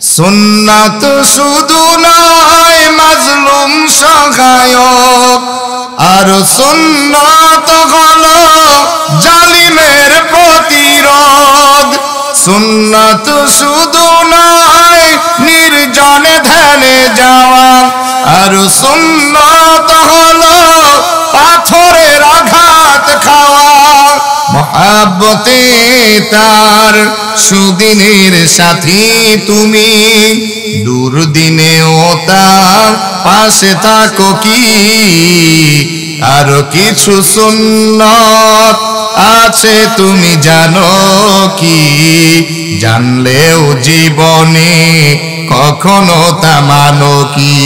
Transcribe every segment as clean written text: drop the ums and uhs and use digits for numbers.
সুন্নাত শুধু নয় মাজলুম সহায়ক, আর সুন্নাত হলো জালিমের প্রতিরোধ। সুন্নাত শুধু নয় নির্জনে ধ্যানে যাওয়া, আর সুন্নাত হলো পাথরের আঘাত খাওয়া। মহাব্বতে তার সুদিনের সাথী তুমি, দুর্দিনেও তার পাশে থাকো কি? আর কিছু সুন্নাত আছে তুমি জানো কি? জানলেও জীবনে কখনো তা মানো কি?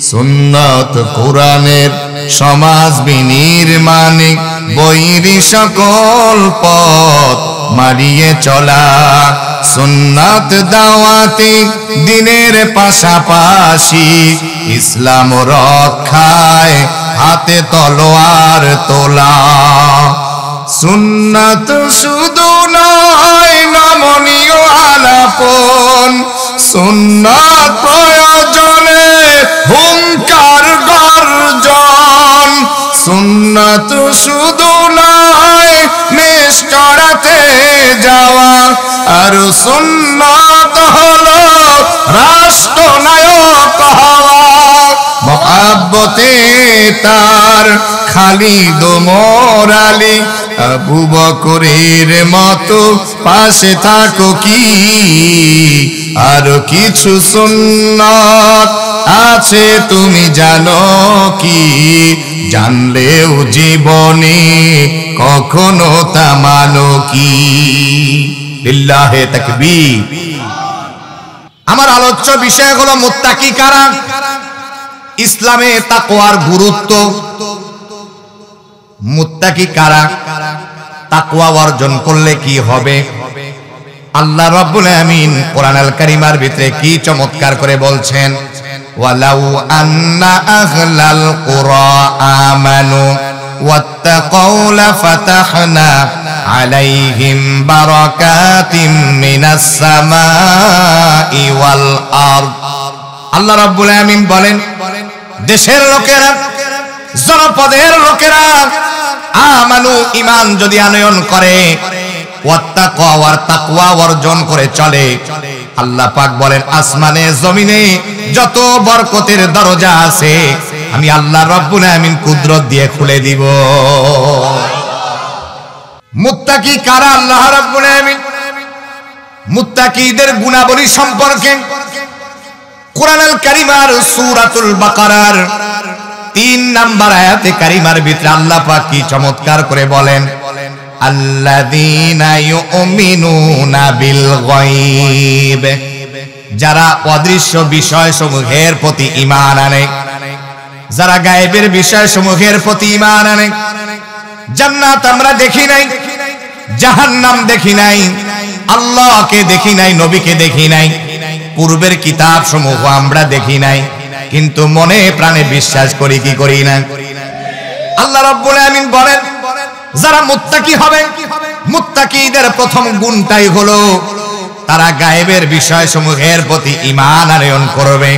সুন্নাত কোরআনের সমাজ বিনির্মাণে বৈরী সকল পথ মারিয়ে চলা। সুন্নাত দাওয়াতে দিনের পাশাপাশি ইসলাম রক্ষায় হাতে তলোয়ার তোলা। সুন্নাত শুধু নয় নমনীয় আলাপন, সুন্নাত প্রয়োজনে হুঙ্কার গর্জন। সুন্নাত শুধু নয় মেষ চড়াতে যাওয়া, আর সুন্নাত হলো রাষ্ট্রনায়ক হওয়া। মহাব্বতে তার খালিদ ওমর আলী আবু বকরের মতো পাশে থাকো কি? আর কিছু সুন্নাত আছে তুমি জানো কি? জানলেও জীবনে কখনো তা মানো কি? লিল্লাহে তাকবীর। আমার আলোচ্য বিষয় হলো মুত্তাকি কারা, ইসলামে তাকওয়ার গুরুত্ব। মুত্তাকি কারা, তাকওয়া অর্জন করলে কি হবে? আল্লাহ রাব্বুল আমিন কোরআনুল কারীমের ভিতরে কি চমৎকার করে বলছেন, ওয়ালাউ আন্না আহলাল কুরা আমানু ওয়াত্তাকাউ লাফাতাহনা আলাইহিম বারাকাতিম মিনাস সামাই ওয়াল আরদ। আল্লাহ রাব্বুল আমিন বলেন, দেশের লোকেরা, জনপদের লোকেরা আমানু ঈমান যদি আনয়ন করে, ওয়াত্তাকাওয়ার তাকওয়া অর্জন করে চলে, আল্লাহ পাক বলেন আসমানে জমিনে যত বরকতের দরজা আছে আমি আল্লাহ রাব্বুল আমিন কুদরত দিয়ে খুলে দিব। মুত্তাকি কারা? আল্লাহ রাব্বুল আমিন মুত্তাকিদের গুণাবলী সম্পর্কে কোরআনুল কারীমের সূরাতুল বাকারার 3 নাম্বার আয়াতে কারিমার ভিতরে আল্লাহ পাক কি চমৎকার করে বলেন, আল্লাযীনা ইউমিনুনা বিল গায়ব, যারা অদৃশ্য বিষয়সমূহের প্রতি ঈমান আনে, যারা গায়েবের বিষয়সমূহের প্রতি ঈমান আনে। জান্নাত আমরা দেখি নাই, জাহান্নাম দেখি নাই, আল্লাহকে দেখি নাই, নবীকে দেখি নাই, পূর্বের কিতাব সমূহ আমরা দেখি নাই, কিন্তু মনে প্রাণে বিশ্বাস করি কি করি না? আল্লাহ রাব্বুল আমিন বলেন, যারা মুত্তাকি হবে, মুত্তাকিদের প্রথম গুণটাই হলো তারা গায়েবের বিষয়সমূহের প্রতি ঈমান আনয়ন করবে।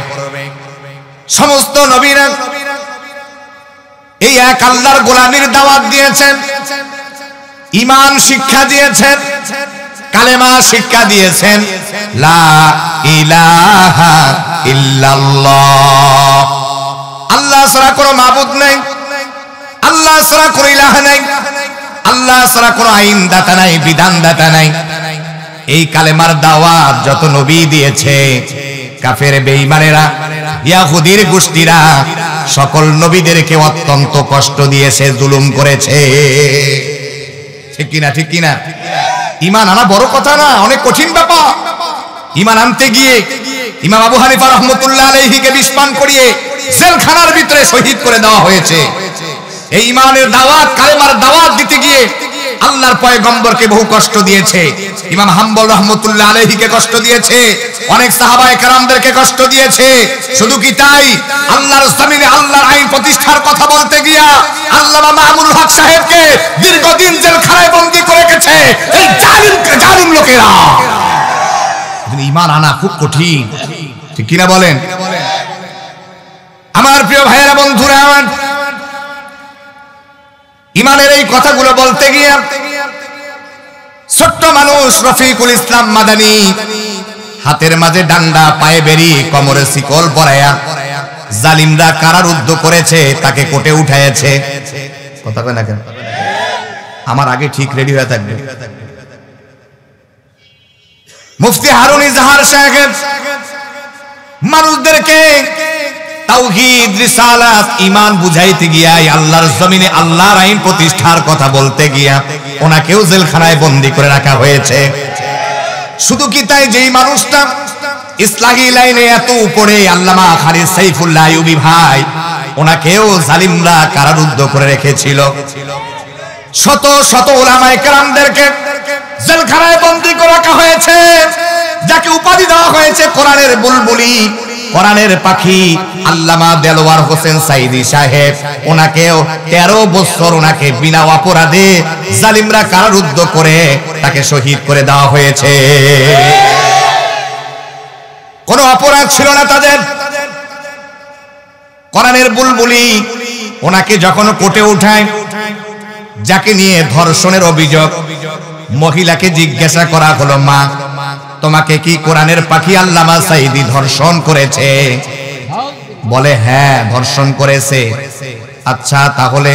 সমস্ত নবীরা এই এক আল্লাহর গোলামীর দাওয়াত দিয়েছেন, ঈমান শিক্ষা দিয়েছেন, কালেমা শিক্ষা দিয়েছেন, লা ইলাহা ইল্লাল্লাহ, আল্লাহ ছাড়া কোনো মাবুদ নাই, আল্লাহ ছাড়া কোনো ইলাহ নাই, আল্লাহ ছাড়া কোনো আইন দাতা নাই, বিধান দাতা নাই। এই কালেমার দাওয়াত যত নবী দিয়েছে, কাফের বেঈমানেরা, ইহুদির গোষ্ঠীরা সকল নবীদেরকে অত্যন্ত কষ্ট দিয়েছে, জুলুম করেছে। ঠিক কিনা? ঠিক কিনা? ঈমান আনা বড় কথা না, অনেক কঠিন ব্যাপার। ঈমান আনতে গিয়ে ইমাম আবু হানিফা রাহমাতুল্লাহ আলাইহিকে বিষ পান করিয়ে জেলখানার ভিতরে শহীদ করে দেওয়া হয়েছে। এই ঈমানের দাওয়াত, কালেমার দাওয়াত দিতে গিয়ে আল্লাহর পয়গম্বরকে বহু কষ্ট দিয়েছে। ইমাম হাম্বল রাহমাতুল্লাহ আলাইহিকে কষ্ট দিয়েছে, অনেক সাহাবায়ে কেরামদেরকে কষ্ট দিয়েছে। শুধু কি তাই, আল্লাহর জমিনে আল্লাহর আইন প্রতিষ্ঠার কথা বলতে গিয়া আল্লামা মামুনুল হক সাহেবকে দীর্ঘদিন জেলখানায় বন্দী করে রেখেছে এই জালিম লোকেরা। ঈমান আনা খুব কঠিন, ঠিক কিনা বলেন? আমার প্রিয় ভাইয়েরা, বন্ধুরা, আমার ঈমানের এই কথাগুলো বলতে গিয়ে ছোট্ট মানুষ রফিকুল ইসলাম মাদানী হাতের মাঝে ডান্ডা, পায়ে বেরি, কোমরে শিকল পরায়া জালিমরা কারারুদ্ধ করেছে, তাকে কোর্টে উঠাইছে। কথা কয় না কেন? আমার আগে ঠিক রেডি হয়ে থাকবে। মুফতি হারুন ইজাহার সাহেব মানুষদেরকে তাওহীদ, রিসালাত, ঈমান বুঝাইতে গিয়া আল্লাহর জমিনে আল্লাহর আইন প্রতিষ্ঠার কথা বলতে গিয়া ওনাকেও জেলখানায় বন্দী করে রাখা হয়েছে। শুধু কি তাই, যেই মানুষটা ইসলাহি লাইনে এত উপরে, আল্লামা খালিদ সাইফুল্লাহ আইয়ুবী ভাই, ওনাকেও জালিমরা কারারুদ্ধ করে রেখেছিল। শত শত উলামায়ে কেরামদেরকে জেলখানায় বন্দী করে রাখা হয়েছে। যাকে উপাধি দেওয়া হয়েছে কোরআনের বুলবুলি, কোরআনের পাখি, আল্লামা দেলওয়ার হোসেন সাইদি সাহেব, ওনাকেও 13 বছর ওনাকে বিনা অপরাধে জালিমরা কারারুদ্ধ করে তাকে শহীদ করে দেওয়া হয়েছে। কোনো অপরাধ ছিল না তাদের। কোরআনের বুলবুলি ওনাকে যখন কোর্টে উঠায়, যাকে নিয়ে ধর্ষণের অভিযোগ, মহিলাকে জিজ্ঞাসা করা হলো, মা, তোমাকে কি কোরআনের পাখি আল্লামা সাইদি ধর্ষণ করেছে? বলে, হ্যাঁ, ধর্ষণ করেছে। আচ্ছা, তাহলে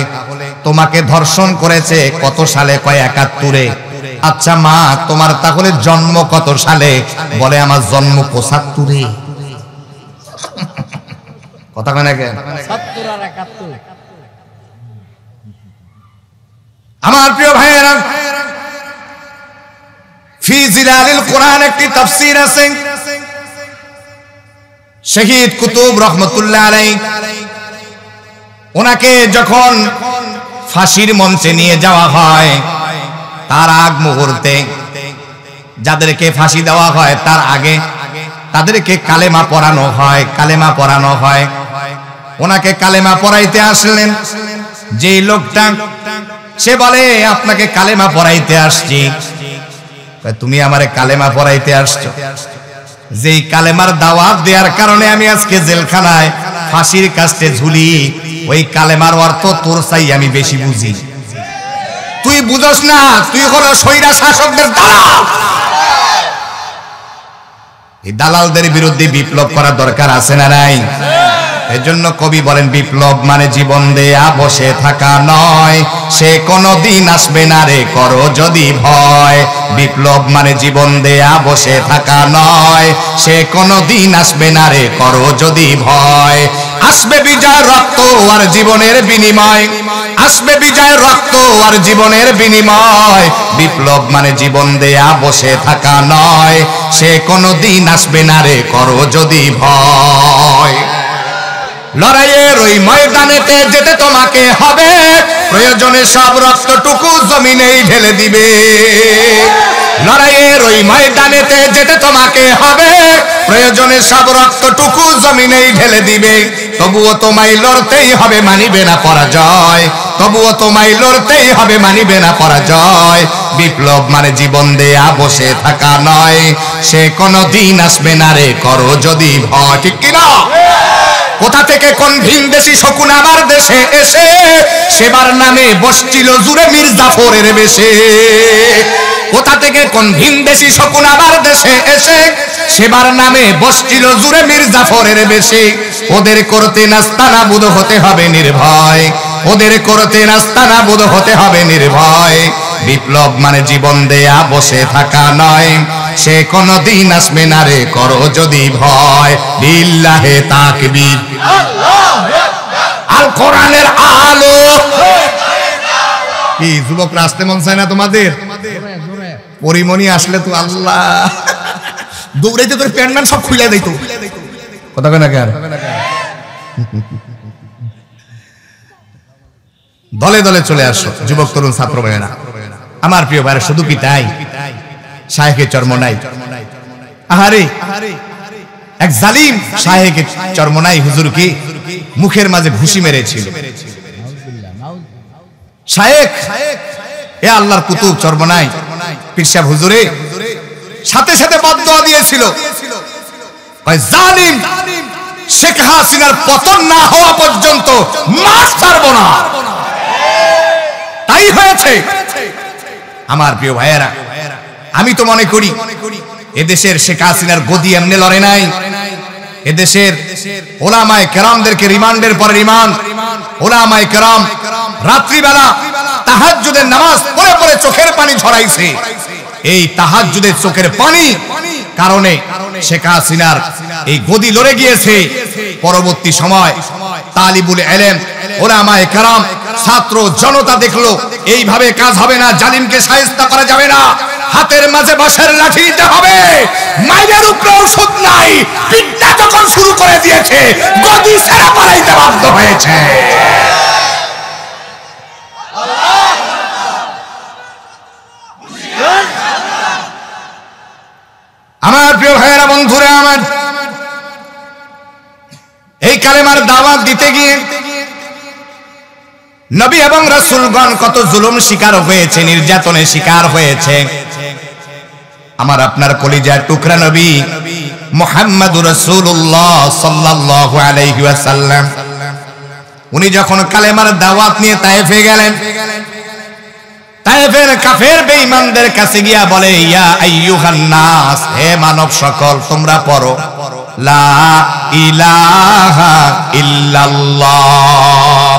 তোমাকে ধর্ষণ করেছে কত সালে? কয় 71-এ। আচ্ছা মা, তোমার তাহলে জন্ম কত সালে? বলে, আমার জন্ম 75-এ। কথা কয় না কেন? 70 আর 71। আমার প্রিয় ভাইয়েরা, ফি জিলালিল কোরআন একটি তাফসীর আছে, শহীদ কুতুব রহমতুল্লাহ আলাইহি ওনাকে যখন ফাঁসির মঞ্চে নিয়ে যাওয়া হয়, তার আগ মুহূর্তে যাদেরকে ফাঁসি দেওয়া হয় তার আগে তাদেরকে কালেমা পড়ানো হয়, কালেমা পড়ানো হয়। ওনাকে কালেমা পড়াইতে আসলেন যে লোকটা, সে বলে, আপনাকে কালেমা পড়াইতে আসছি। তুমি আমারে কালেমা পড়াইতে আসছো? যেই কালেমার দাওয়াত দেওয়ার কারণে আমি আজকে জেলখানায় ফাঁসির কাস্টে ঝুলি, ওই কালেমার অর্থ তোর চাই আমি বেশি বুঝি। তুই বুঝস না, তুই হলো স্বৈরা শাসকদের দালাল। এই দালালদের বিরুদ্ধে বিপ্লব করার দরকার আছে না নাই? এজন্য কবি বলেন, বিপ্লব মানে জীবন দেয়া বসে থাকা নয়, সে কোনদিন আসবে না রে করো যদি ভয়। বিপ্লব মানে জীবন দেয়া বসে থাকা নয়, সে কোনদিন আসবে না রে করো যদি ভয়। আসবে বিজয় রক্ত আর জীবনের বিনিময়, আসবে বিজয় রক্ত আর জীবনের বিনিময়। বিপ্লব মানে জীবন দেয়া বসে থাকা নয়, সে কোনদিন আসবে না রে করো যদি ভয়। লড়াইয়ের ওই ময়দানেতে যেতে তোমাকে হবে, প্রয়োজনে সব রক্তটুকু জমিনেই ঢেলে দিবে। লড়াইয়ের ওই ময়দানেতে যেতে তোমাকে হবে, প্রয়োজনে সব রক্তটুকু জমিনেই ঢেলে দিবে। তবুও তোমায় লড়তেই হবে, মানিবে না পরাজয়। তবুও তোমায় লড়তেই হবে, মানিবে না পরাজয়। বিপ্লব মানে জীবন দেয়া বসে থাকা নয়, সে কোনদিন আসবে না রে করো যদি ভয়। ঠিক কিনা? কোথা থেকে কোন ভিনদেশী শকুন আমার দেশে এসে সেবার নামে বসছিল জুড়ে মির্জাফরের বেশে। কোথা থেকে কোন ভিনদেশী শকুন আমার দেশে এসে সেবার নামে বসছিল জুড়ে মির্জাফরের বেশে। ওদের করতে নাস্তানাবুদ হতে হবে নির্ভয়, ওদের করতে নাস্তানাবুদ হতে হবে নির্ভয়। বিপ্লব মানে জীবন দেয়া বসে থাকা নয়, সে কোনদিন আসবে না রে করো যদি ভয়। বিল্লাহে তাকবীর, আল কোরআনের আলো। কি যুবকরা আসতে মন চায় না তোমাদের? পরিমণি আসলে তো আল্লাহ দৌড়াইতে তোর প্যান্ট ম্যান সব খুলে দিত। কথা কয় না কেন? দলে দলে চলে আসো যুবক তরুণ ছাত্র ভাইয়েরা। আমার প্রিয় ভাইরা, শুধু কি তাই? শায়েখে চরমনাই, আহারে এক জালিম শায়েখে চরমনাই হুজুরকে মুখের মাঝে ঘুষি মেরেছিল। শায়েখ, এ আল্লাহর কুতুব চরমনাই পীর সাহেব হুজুরে সাথে সাথে বদদুয়া দিয়েছিল, জালিম শেখ হাসিনার পতন না হওয়া পর্যন্ত মাছ ছাড়বো না। তাই হয়েছে। আমার প্রিয় ভাইয়েরা, আমি তো মনে করি এদেশের শেখ হাসিনার গদি এমনি লড়ে নাই। এদেশের ওলামায়ে কেরামদেরকে রিমান্ডের পরে রিমান্ড, ওলামায়ে কেরাম রাত্রিবেলা তাহাজ্জুদের নামাজ পড়ে পড়ে চোখের পানি ঝরাইছে। এই তাহাজ্জুদের চোখের পানি কারণে শেখ হাসিনার এই গদি লড়ে গিয়েছে। পরবর্তী সময় তালিবুল ইলম, ওলামায়ে কেরাম, ছাত্র জনতা দেখলো এইভাবে কাজ হবে না, জালিমকে শায়েস্তা করা যাবে না, হাতের মাঝে বাঁশের লাঠি দিতে হবে, মাইরের উপরে ওষুধ নাই, পিঠটা যখন শুরু করে দিয়েছে গদি ছেড়ে পালাইতে বাধ্য হয়েছে। আমার প্রিয় ভাইয়েরা, বন্ধুরা আমার, এই কালেমার দাওয়াত দিতে গিয়ে নবী এবং রাসূলগণ কত জুলুম শিকার হয়েছে, নির্যাতনের শিকার হয়েছে। আমার আপনার কলিজার টুকরা নবী মুহাম্মদুর রাসূলুল্লাহ সাল্লাল্লাহু আলাইহি ওয়াসাল্লাম, উনি যখন কালেমার দাওয়াত নিয়ে তায়েফে গেলেন, তায়েফের কাফের বেঈমানদের কাছে গিয়া বলে, ইয়া আইয়ুহান নাস, হে মানব সকল, তোমরা পড়ো লা ইলাহা ইল্লাল্লাহ,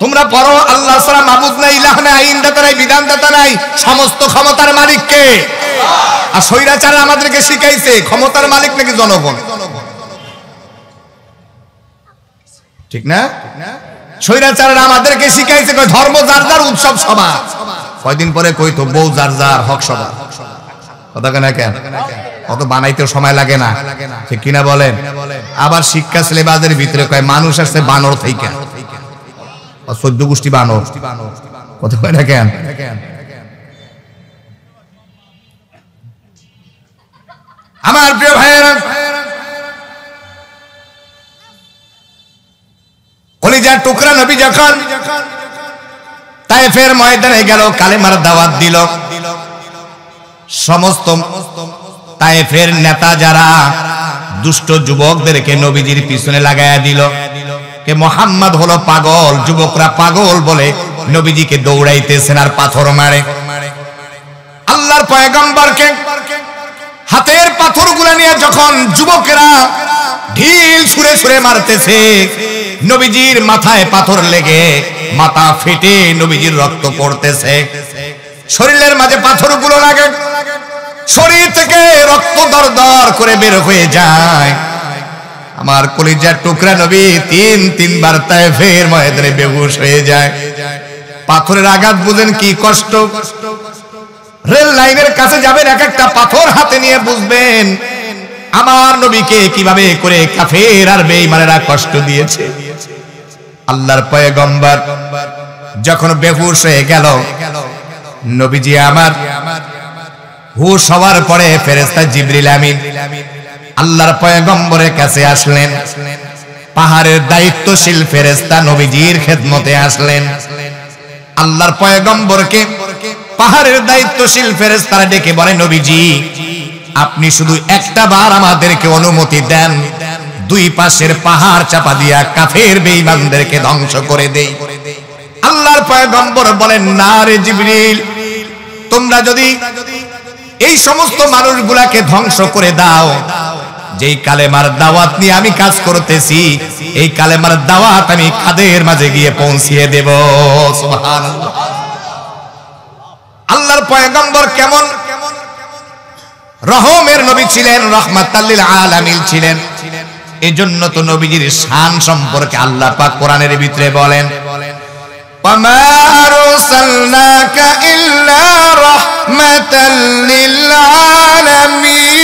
তোমরা পড়ো আল্লাহ ছাড়া মাবুদ নাই, ইলাহ নাই, আইনদাতা নাই, বিধানদাতা নাই, সমস্ত ক্ষমতার মালিক কে? আর স্বৈরাচার আমাদেরকে শিখাইছে ক্ষমতার মালিক নাকি জনগণ, ঠিক না? স্বৈরাচাররা আমাদেরকে শিখাইছে ধর্ম যার যার, উৎসব সবার। কয়দিন পরে কইতো বউ যার যার, হক সবার। কথা কেন কেন অত বানাইতে সময় লাগে না, ঠিক কিনা বলেন? আবার শিক্ষা সিলেবাসের ভিতরে কয় মানুষ আসছে বানর থেকে, 14 গোষ্ঠী বানর। কথা কয় না কেন? আমার প্রিয় ভাইয়েরা, কলিজার টুকরা নবী যখন তায়েফের ময়দানে গেল, কালেমার দাওয়াত দিল, সমস্ত তায়েফের নেতা যারা দুষ্ট যুবকদেরকে নবীজির পিছনে লাগায়া দিল, কে মুহাম্মদ হলো পাগল, যুবকরা পাগল বলে নবীজিকে দৌড়াইতেছেন আর পাথর মারে। আল্লাহর পয়গম্বরকে হাতের পাথরগুলো নিয়ে যখন যুবকেরা ঢিল ছুঁড়ে ছুঁড়ে মারতেছে, নবীজির মাথায় পাথর লেগে মাথা ফেটে নবীজির রক্ত পড়তেছে, শরীরের মাঝে পাথরগুলো লাগে, শরীর থেকে রক্ত দরদর করে বের হয়ে যায়। আমার কলিজার টুকরা নবী তিনবার তায়েফের ময়দানে বেহুশ হয়ে যায়। পাথরের আঘাত বুঝেন কি কষ্ট। রেল লাইনের কাছে যাবেন, এক একটা পাথর হাতে নিয়ে বুঝবেন আমার নবীকে কিভাবে করে কাফের আর বেঈমানেরা কষ্ট দিয়েছে। আল্লাহর পয়গম্বর যখন বেহুশ হয়ে গেল, নবীজি আমার হুশ হওয়ার পরে ফেরেশতা জিবরিল আমিন আল্লাহর পয়গম্বরের কাছে আসলেন। পাহাড়ের দায়িত্বশীল ফেরেশতা নবীজির খেদমতে আসলেন। আল্লাহর পয়গম্বরকে পাহাড়ের দায়িত্বশীল ফেরেশতারা ডেকে বলে, নবীজি আপনি শুধু একটা বার আমাদেরকে অনুমতি দেন, দুই পাশের পাহাড় চাপা দিয়া কাফের বেঈমানদেরকে ধ্বংস করে দেই। আল্লাহর পয়গম্বর বলেন, না রে জিবরিল, তোমরা যদি এই সমস্ত মানুষগুলাকে ধ্বংস করে দাও, যেই কালেমার দাওয়াত নিয়ে আমি কাজ করতেছি, এই কালেমার দাওয়াত আমি কাদের মাঝে গিয়ে পৌঁছিয়ে দেব। সুবহানাল্লাহ। আল্লাহর পয়গম্বর কেমন রহমের নবী ছিলেন, রাহমাতাল লিল আলামিন ছিলেন। এজন্য তো নবীজির শান সম্পর্কে আল্লাহ পাক কোরআনের ভিতরে বলেন, ওয়ামা আরসালনাকা ইল্লা রাহমাতাল লিল আলামিন।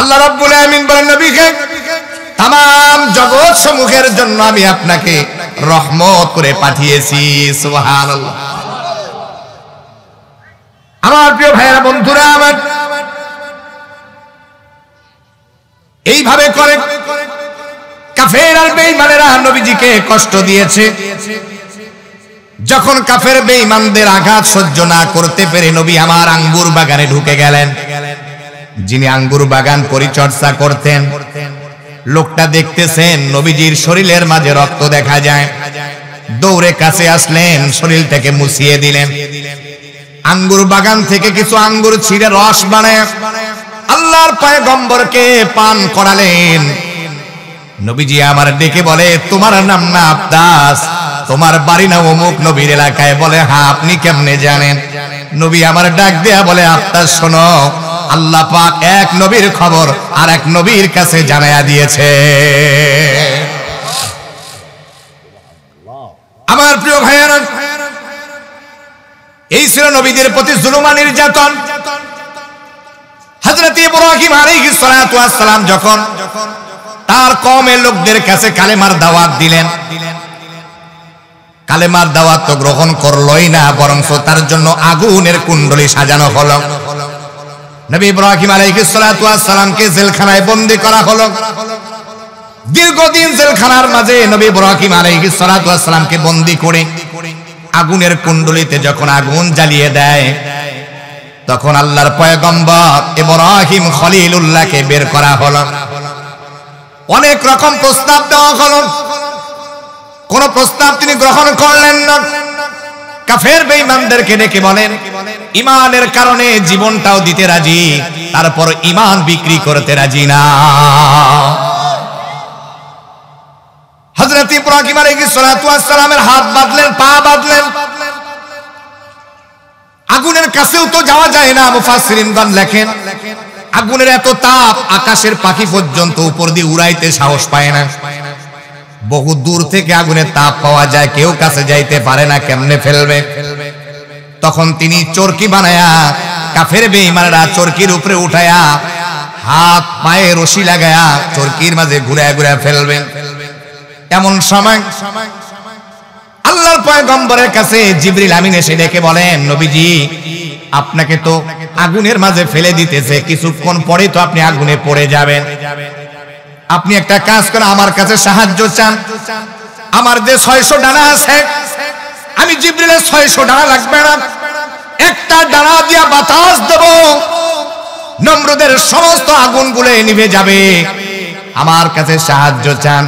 আল্লাহ রাব্বুল আলামিন বলেন, নবীকে तमाम जगत समूहेर जन्य आमी आपनाके रहमत करे पाठिয়েছি। सुबहानाल्लाह। আমার প্রিয় ভাইরা বন্ধুরা আমার, এইভাবে করে কাফের আর বেঈমানেরা নবীজিকে কষ্ট দিয়েছে। যখন কাফের বেঈমানদের আঘাত সহ্য না করতে পেরে নবী আমার আঙ্গুর বাগানে ঢুকে গেলেন। যিনি আঙ্গুর বাগান পরিচর্যা করতেন, লোকটা দেখতেছেন নবীজির শরীরের মাঝে রক্ত দেখা যায়, দৌড়ে কাছে আসলেন, শরীর থেকে মুছিয়ে দিলেন। আঙ্গুর বাগান থেকে কিছু আঙ্গুর ছিঁড়ে রস বানায় আল্লাহর পয়গম্বরকে পান করালেন। নবীজি আমার ডেকে বলে, তোমার নাম না আব্বাস, তোমার বাড়ি না অমুক নবীর এলাকায়? বলে, হ্যাঁ। আপনি কেমনে জানেন? নবী আমার ডাক দেয়া বলে, আব্বাস শোনো, আল্লাহ পাক এক নবীর খবর আর এক নবীর কাছে জানায়া দিয়েছে। আমার প্রিয় ভাইয়েরা, এই ছিল নবীদের প্রতি জুলুম আর নির্যাতন। হযরত ইব্রাহিম আলাইহিস সালাতু ওয়াস সালাম যখন তার কওমের লোকদের কাছে কালেমার দাওয়াত দিলেন, কালেমার দাওয়াত তো গ্রহণ করলই না, বরং তার জন্য আগুনের কুণ্ডলী সাজানো হলো। নবী ইব্রাহিম আলাইহিস সালাতু ওয়াস সালামকে জেলখানায় বন্দী করা হলো। দীর্ঘদিন জেলখানার মাঝে নবী ইব্রাহিম আলাইহিস সালাতু ওয়াস সালামকে বন্দী করে আগুনের কুণ্ডলীতে যখন আগুন জ্বালিয়ে দেয়, তখন আল্লাহর পয়গম্বর ইব্রাহিম খলিলুল্লাহকে বের করা হলো। অনেক রকম প্রস্তাব দেওয়া হলো, কোন প্রস্তাব তিনি গ্রহণ করলেন না। কাফের বেঈমানদেরকে ডেকে বলেন, ইমানের কারণে জীবনটাও দিতে রাজি, তারপর ইমান বিক্রি করতে রাজি না। হযরত ইব্রাহিম আলাইহিস সালাতু ওয়াস সালামের হাত বাঁধলেন, পা বাঁধলেন। আগুনের কাছেও তো যাওয়া যায় না। মুফাসসিরিনগণ লেখেন, আগুনের এত তাপ, আকাশের পাখি পর্যন্ত উপর দিয়ে উড়াইতে সাহস পায় না। বহু দূর থেকে আগুনের তাপ পাওয়া যায়, কেউ কাছে যাইতে পারে না, কেমনে ফেলবে? তখন তিনি চরকি বানায়া, কাফের বেঈমানরা চরকির উপরে উঠায়া হাত পায়ে রশি লাগায়া চরকির মাঝে ঘুরায় ঘুরায় ফেলবেন। এমন সময় আল্লাহর পয়গম্বরের কাছে জিবরিল আমিন এসে ডেকে বলেন, নবীজি, আপনাকে তো আগুনের মাঝে ফেলে দিতেছে, কিছুক্ষণ পরে তো আপনি আগুনে পড়ে যাবেন। আপনি একটা কাজ করেন, আমার কাছে সাহায্য চান। আমার যে 600 ডানা আছে, আমি জিবরিলের 600 ডানা লাগবে না, একটা ডানা দিয়া বাতাস দেব, নমরুদের সমস্ত আগুনগুলো নিভে যাবে। আমার কাছে সাহায্য চান।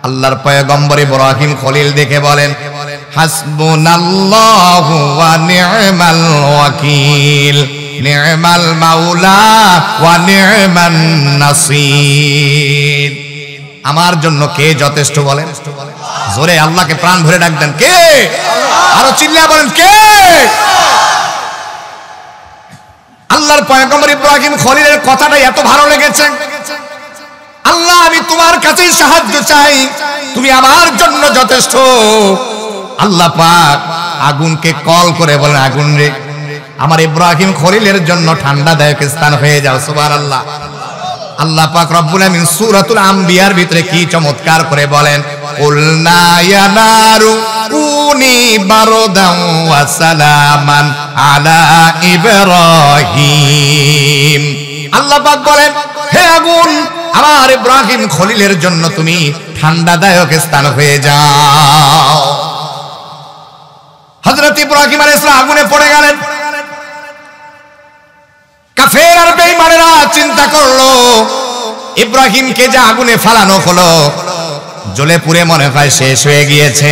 আল্লাহর পয়গম্বর ইব্রাহিম খলিল দেখে বলেন, হাসবুনাল্লাহু ওয়া নি'মাল ওয়াকিল, নি'মাল মাওলা ওয়া নি'মান নাসির। আমার জন্য কে যথেষ্ট? বলেন জোরে, আল্লাহকে প্রাণ ভরে ডাক দেন, কে? আরো চিল্লায়া বলেন, কে? আল্লাহর পয়গম্বর ইব্রাহিম খলিলের কথাটা এত ভালো লেগেছে। আল্লাহ, আমি তোমার কাছে সাহায্য চাই, তুমি আমার জন্য যথেষ্ট। আল্লাহ পাক আগুনকে কল করে বলেন, আগুন রে, আমার ইব্রাহিম খলিলের জন্য ঠান্ডাদায়ক স্থান হয়ে যাও। সুবহানাল্লাহ। আল্লাহ পাক রব্বুল আমিন সূরাতুল আম্বিয়ার ভিতরে কি চমৎকার করে বলেন, কুলনা ইয়া নারু কুনি বারদান ওয়া সালামান আলা ইব্রাহিম। আল্লাহ পাক বলেন, হে আগুন, আমার ইব্রাহিম খলিলের জন্য তুমি ঠান্ডাদায়ক স্থান হয়ে যাও। হযরত ইব্রাহিম আলাইহিস সালাম আগুনে পড়ে গেলেন। কাফের আর বেঈমানেরা চিন্তা করলো, ইব্রাহিমকে যে আগুনে ফালানো হলো, জ্বলে পুড়ে মনে হয় শেষ হয়ে গিয়েছে।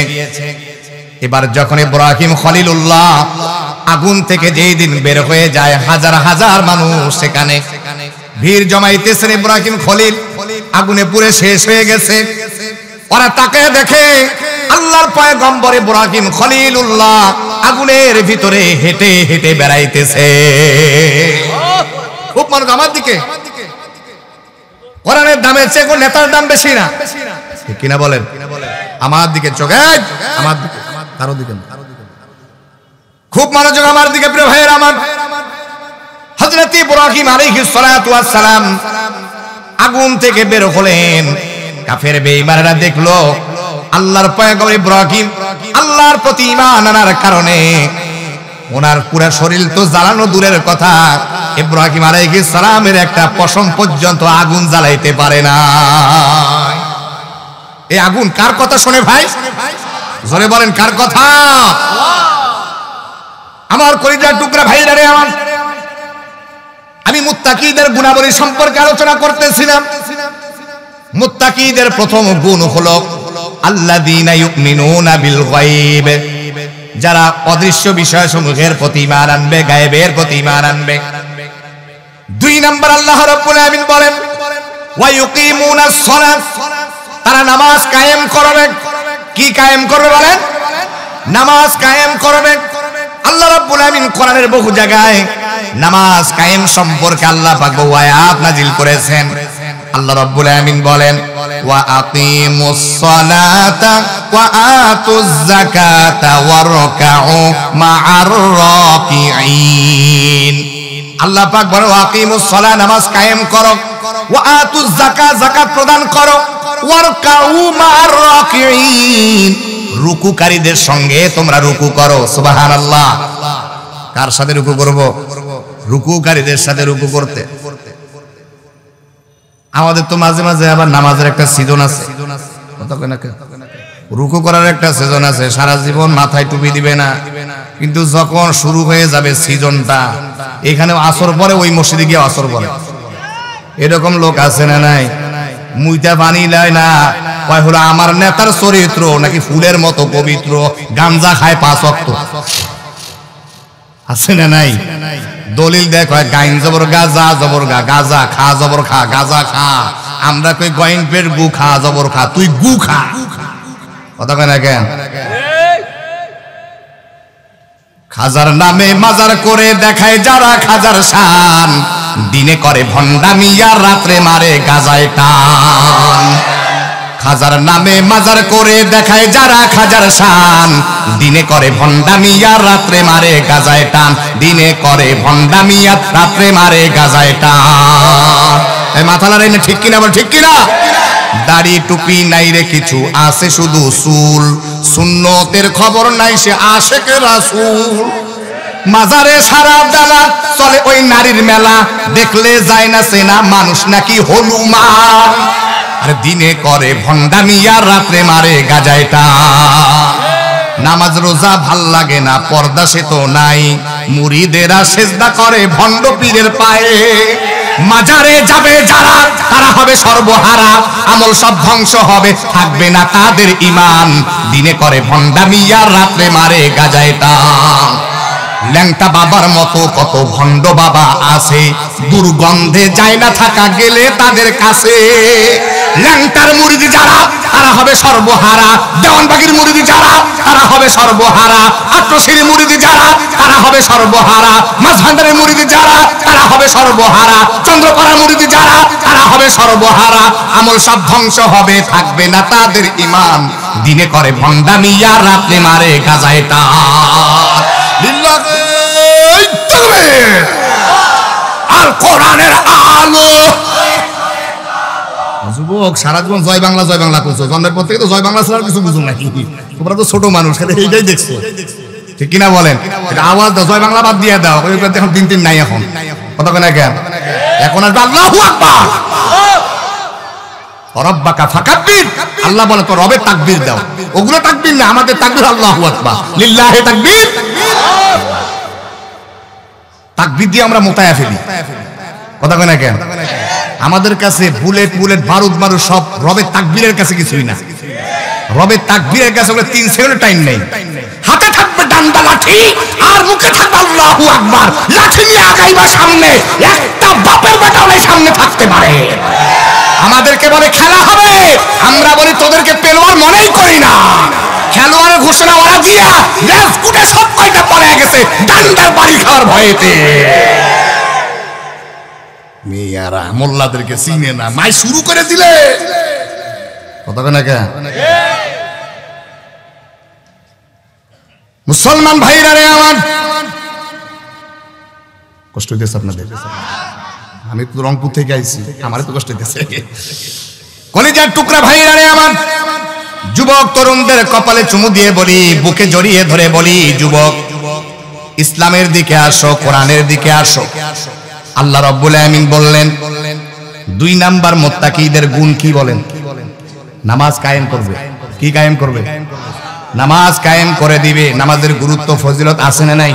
এবার যখন ইব্রাহিম খলিলুল্লাহ আগুন থেকে যেই দিন বের হয়ে যায়, হাজার হাজার মানুষ সেখানে ভিড় জমাইতেছেন। ইব্রাহিম খলিল আগুনে পুড়ে শেষ হয়ে গেছে। ওরা তাকে দেখে আল্লাহর পয়গম্বর ইব্রাহিম খলিলুল্লাহ আগুনের ভিতরে হেঁটে হেঁটে বেড়াইতেছে। খুব মানুষ আমার দিকে, কোরআনের দামের চেয়ে কোন নেতার দাম বেশি না, কিনা বলেন? আমার দিকে চোখ, আমার দিকে, কারো দিকে না। খুব মনোযোগ আমার দিকে, প্রিয় ভাইয়ের আমার। হযরত ইব্রাহিম আলাইহিস সালাতু ওয়াস সালাম আগুন থেকে বের হলেন। কাফের বেঈমানরা দেখলো আল্লাহর পয়গম্বর ইব্রাহিম আল্লাহর প্রতি ঈমান আনার কারণে ওনার পুরো শরীর তো জ্বালানো দূরের কথা, ইব্রাহিম আলাইহিস সালামের একটা পশম পর্যন্ত আগুন জ্বালাইতে পারে না। এই আগুন কার কথা শোনে ভাই? জোরে বলেন কার কথা? আমার কলিজার টুকরা ভাইরা রে আমার, আমি মুত্তাকিদের গুণাবলী সম্পর্কে আলোচনা করতেছিলাম। মুত্তাকিদের প্রথম গুণ হলো আল্লাযীনা ইউমিনুনা বিল গায়ব, যারা অদৃশ্য বিষয়সমূহের প্রতি ঈমান আনবে, গায়েবের প্রতি ঈমান আনবে। দুই নাম্বার আল্লাহ রাব্বুল আলামিন বলেন ওয়া ইউকিমুনাস সালাত, তারা নামাজ কায়েম করবে। কি কায়েম করবে বলেন? নামাজ কায়েম করবে। আল্লাহ রাব্বুল আলামিন কোরআনের বহু জায়গায় নামাজ কায়েম সম্পর্কে আল্লাহ পাক বহু আয়াত নাজিল করেছেন। আল্লাহ রাব্বুল আলামিন বলেন ওয়া আকিমুস সালাতা ওয়া আতুজ যাকাতা ওয়ারকাউ মা'আর রাকিঈন। আল্লাহ পাক বলেন ওয়া আকিমুস সালাত, নামাজ কায়েম করো, ওয়া আতুজ যাকাত, যাকাত প্রদান করো, ওয়ারকাউ মা'আর রাকিঈন, রুকুকারীদের সঙ্গে তোমরা রুকু করো। সুবহানাল্লাহ। কার সাথে রুকু করব? রুকুকারীদের সাথে রুকু করতে। আমাদের তো মাঝে মাঝে আবার নামাজের একটা সিজন আছে, রুকু করার একটা সিজন আছে। সারা জীবন মাথায় টুপি দিবে না, কিন্তু যখন শুরু হয়ে যাবে সিজনটা, এখানে আসর পরে ওই মসজিদে গিয়ে আসর পরে। এরকম লোক আছে না নাই? মুইতা পানি দেয় না, কয় হলো আমার নেতার চরিত্র নাকি ফুলের মতো পবিত্র, গাঞ্জা খায় 5 ওয়াক্ত। আছে না নাই? দলিল দেখ, গাইন জবর গাজা, জবর গা, গাজা খা জবর খা, গাজা খা। আমরা কই গয়েন পেট গু খা জবর খা, তুই গু খা। কথা কয় না কেন? খাজার নামে মাজার করে দেখায় যারা খাজার শান, দিনে করে ভণ্ডামি আর রাত্রে মারে গাজায় টান। খাজার নামে মাজার করে দেখায় যারা খাজার শান, দিনে করে ভণ্ডামি আর রাত্রে মারে গাজায় টান। দিনে করে ভণ্ডামি আর রাত্রে মারে গাজায় টান। এই মাথা নাড়াই না, ঠিক কিনা? বল ঠিক কিনা? দাড়ি টুপি নাই রে কিছু, আছে শুধু চুল। সুন্নতের খবর নাই, সে আশেকে রাসূল। মাজারে সারা বেলা চলে ওই নারীর মেলা, দেখলে যায় না চেনা মানুষ নাকি হনুমান। আর দিনে করে ভণ্ডামি আর রাত্রে মারে গাজায় টান। নামাজ রোজা ভাল লাগে না, পর্দা সে তো নাই, মুরিদেরা সেজদা করে ভণ্ড পীরের পায়ে। মাজারে যাবে যারা, তারা হবে সর্বহারা, আমল সব ধ্বংস হবে, থাকবে না তাদের ঈমান। দিনে করে ভণ্ডামি আর রাত্রে মারে গাজায় টান। ল্যাংটা বাবার মতো কত ভণ্ড বাবা আছে, দুর্গন্ধে যায় না থাকা গেলে তাদের কাছে। ল্যাংটার মুরিদি যারা, তারা হবে সর্বহারা। দেওয়ানবাগির মুরিদি যারা, তারা হবে সর্বহারা। আট্রসির মুরিদি যারা, তারা হবে সর্বহারা। মাঝভান্ডারের মুরিদি যারা, তারা হবে সর্বহারা। চন্দ্রপাড়ার মুরিদি যারা, তারা হবে সর্বহারা। আমল সব ধ্বংস হবে, থাকবে না তাদের ঈমান। দিনে করে ভণ্ডামি আর রাত্রে মারে গাজায় টান। আর কোরআনের আলো। যুবক সারা জীবন জয় বাংলা জয় বাংলা করছো, জন্মের পর থেকে তো জয় বাংলা ছাড়া কিছু বুঝো নাকি? তোমরা তো ছোট মানুষ, এইটাই দেখছো, ঠিক কিনা বলেন? এটা আওয়াজ দাও, জয় বাংলা বাদ দিয়ে দাও। এখন দিন নাই, এখন কথা কেন? কেন এখন আসবে আল্লাহু আকবার, রব্বাকা ফাকাব্বির। আল্লাহ বলে তো রবের তাকবীর দাও। ওগুলো তাকবীর না, আমাদের তাকবীর আল্লাহু আকবার, লিল্লাহি তাকবীর। তাকবীর দিয়ে আমরা মোতায়া ফেলি, কথা কয় না কেন? আমাদের কাছে বুলেট বুলেট বারুদ মারুদ সব রবের তাকবীরের কাছে কিছুই না। রবের তাকবীরের কাছে 3 সেকেন্ড টাইম নেই। হাতে থাকবে ডান্ডা লাঠি আর মুখে থাকবে আল্লাহু আকবার। লাঠি নিয়ে আগাইবা সামনে, একটা বাপের বেটাও নাই সামনে থাকতে পারে। আমাদেরকে বলে খেলা হবে, আমরা বলি তোদেরকে পেলোয়ার মনেই করি না। খেলোয়াড়ের ঘোষণা ওরা দিয়া লেজ কুটে সব কয়টা পড়ে গেছে ডান্ডার বাড়ি খাওয়ার ভয়েতে। মেয়ারা মোল্লাদেরকে চিনে না, মাই শুরু করে দিলে কথা কেন? মুসলমান ভাইরা রে আমার, কষ্ট হইতেছে আপনাদের? আমি তো রংপুর থেকে আইছি, আমারও তো কষ্ট হইতেছে। কলিজার টুকরা ভাইরা রে আমার, যুবক তরুণদের কপালে চুমু দিয়ে বলি, বুকে জড়িয়ে ধরে বলি, যুবক ইসলামের দিকে আসো, কোরআনের দিকে আসো। আল্লাহ রাব্বুল আলামিন বললেন 2 নাম্বার মুত্তাকিদের গুণ কি বলেন? নামাজ কায়েম করবে। কি কায়েম করবে? নামাজ কায়েম করে দিবে। নামাজের গুরুত্ব ফজিলত আছে না নাই?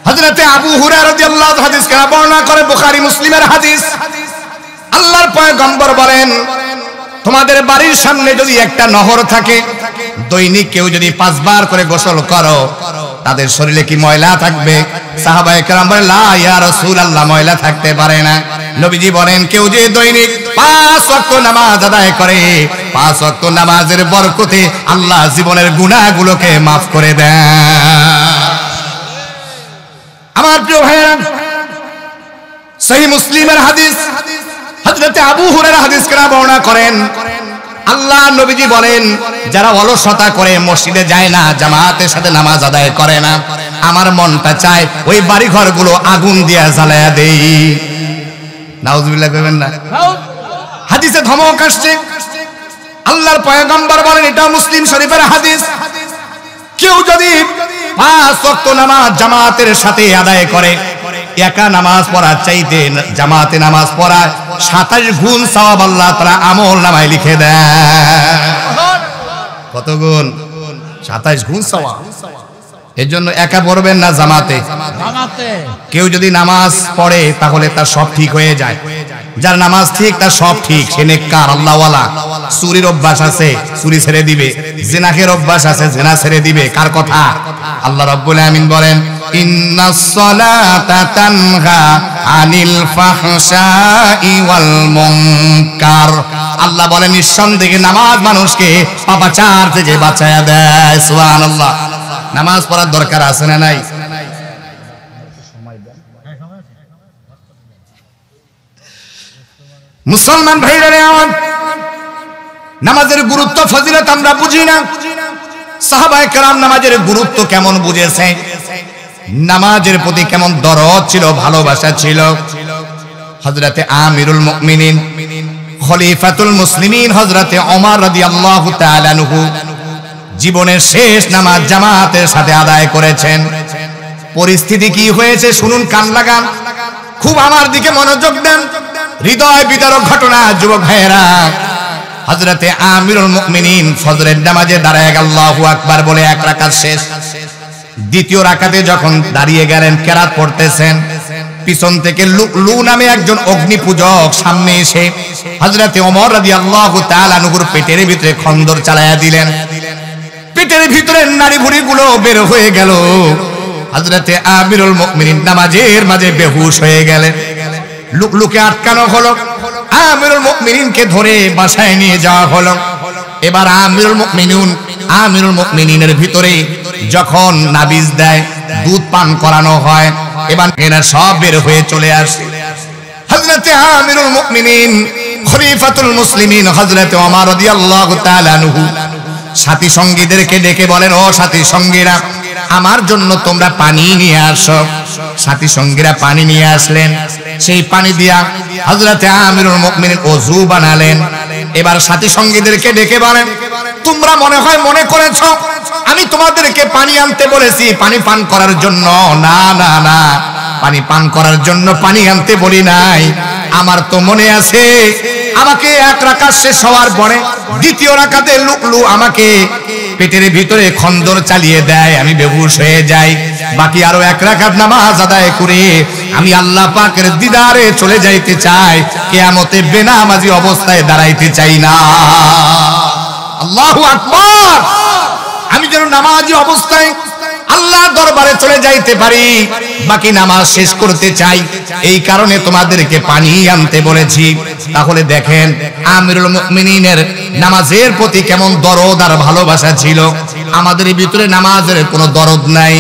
হযরতে আবু হুরায়রা রাদিয়াল্লাহু আনহু হাদিস কারা বর্ণনা করে, বুখারী মুসলিমের হাদিস। আল্লাহর পয়গম্বর বলেন, তোমাদের বাড়ির সামনে যদি একটা নহর থাকে, দৈনিক কেউ যদি 5 বার করে গোসল করো, তাদের শরীরে কি ময়লা থাকবে? সাহাবায়ে কেরাম বলেন, লা ইয়া রাসূলুল্লাহ, ময়লা থাকতে পারে না। নবীজি বলেন, কেউ যে দৈনিক 5 ওয়াক্ত নামাজ আদায় করে, 5 ওয়াক্ত নামাজের বরকতে আল্লাহ জীবনের গুনাহগুলোকে maaf করে দেন। আমার প্রিয় ভাইরা, সহিহ মুসলিমের হাদিস, হযরতে আবু হুরায়রা হাদিস কারা বর্ণনা করেন, আল্লাহ নবীজি বলেন, যারা অলসতা করে মসজিদে যায় না, জামাতের সাথে নামাজ আদায় করে না, আমার মনটা চায় ওই বাড়ি ঘরগুলো আগুন দিয়ে জ্বালায়া দেই। নাউজুবিল্লাহ কইবেন না? হাদিসে ধমক আসছে। আল্লাহর পয়গম্বর বলেন, এটা মুসলিম শরীফের হাদিস, কেউ যদি 5 ওয়াক্ত নামাজ জামাতের সাথে আদায় করে, একা নামাজ পড়ার চাইতে জামাতে নামাজ পড়া 27 গুণ সওয়াব আল্লাহ তাআলা আমল নামায় লিখে দেন। কত গুণ? 27 গুণ সওয়াব। এর জন্য একা পড়বেন না, জামাতে। কেউ যদি নামাজ পড়ে তাহলে তার সব ঠিক হয়ে যায়। যার নামাজ ঠিক, তার সব ঠিক, সে নেককার, আল্লাহওয়ালা। চুরির অভ্যাস আছে, চুরি ছেড়ে দিবে। জিনাহের অভ্যাস আছে, জিনা ছেড়ে দিবে। কার কথা? আল্লাহ রাব্বুল আমিন বলেন, ইন্নাস সালাতা তানহা আনিল ফাহশাই ওয়াল মুনকার। আল্লাহ বলেন, নিঃসন্দেহে নামাজ মানুষকে পাপাচার থেকে বাঁচায়া দেয়। সুবহানাল্লাহ। নামাজ পড়ার দরকার আছে না নাই? মুসলমান ভাইরা, আমার নামাজের গুরুত্ব ফজিলত আমরা বুঝি না। সাহাবায়ে কেরাম নামাজের গুরুত্ব কেমন বুঝেছে, নামাজের প্রতি কেমন দরদ ছিল, ভালোবাসা ছিল। হযরতে আমিরুল মুমিনিন খলিফাতুল মুসলিমিন হযরতে ওমর রাদিয়াল্লাহু তাআলা আনহু জীবনের শেষ নামাজ জামাতের সাথে আদায় করেছেন। পরিস্থিতি কি হয়েছে শুনুন, কান লাগান, খুব আমার দিকে মনোযোগ দেন। হৃদয় বিদারক ঘটনা যুবক ভাইয়েরা। হযরতে আমিরুল মুমিনিন ফজরের নামাজে দাঁড়ায় আল্লাহু আকবার বলে 1 রাকাত শেষ। দ্বিতীয় রাকাতে যখন দাঁড়িয়ে গেলেন, কেরাত পড়তেছেন, পিছন থেকে লুকলু নামে একজন অগ্নি পূজক সামনে এসে হযরতে ওমর রাদিয়াল্লাহু তাআলা আনহুর পেটের ভিতরে খন্দর চালায়া দিলেন। পেটের ভিতরে নাড়ি ভুঁড়িগুলো বের হয়ে গেল। হযরতে আমিরুল মুমিনিন নামাজের মাঝে বেহুশ হয়ে গেলেন। লুকলুকে আটকানো হলো, আমিরুল মুমিনিনকে ধরে বাসায় নিয়ে যাওয়া হলো। এবার আমিরুল মুমিনিনের ভিতরে যখন নাবিজ দেয়, দুধ পান করানো হয়, এবার এরা সব বের হয়ে চলে আসে। হযরতে আমিরুল মুমিনিন খলিফাতুল মুসলিমিন হযরতে ওমর রাদিয়াল্লাহু তাআলা আনহু সাথী সঙ্গীদেরকে ডেকে বলেন, ও সাথী সঙ্গীরা, আমার জন্য তোমরা পানি নিয়ে আসো। সাথী সঙ্গীরা পানি নিয়ে আসলেন। সেই পানি দিয়া হযরতে আমিরুল মুমিনিন ওযু বানালেন। এবার সাথী সঙ্গীদেরকে ডেকে বলেন, তোমরা মনে হয় মনে করেছো আমি তোমাদেরকে পানি আনতে বলেছি পানি পান করার জন্য। না না না, পানি পান করার জন্য পানি আনতে বলি নাই। আমার তো মনে আছে, আমাকে 1 রাকাত শেষ হওয়ার পরে দ্বিতীয় রাকাতে লুকলু আমাকে পেটের ভিতরে খন্দর চালিয়ে দেয়, আমি বেহুশ হয়ে যাই। বাকি আরো 1 রাকাত নামাজ আদায় করে আমি আল্লাহ পাকের দিদারে চলে যাইতে চাই, কিয়ামতে বেনামাজি অবস্থায় দাঁড়াইতে চাই না। আল্লাহু আকবার। আমি যেন নামাজি অবস্থায় আল্লাহর দরবারে চলে যাইতে পারি, বাকি নামাজ শেষ করতে চাই, এই কারণে তোমাদেরকে পানি আনতে বলেছি। তাহলে দেখেন আমিরুল মুমিনিনের নামাজের প্রতি কেমন দরদ আর ভালোবাসা ছিল। আমাদের ভিতরে নামাজের কোনো দরদ নাই।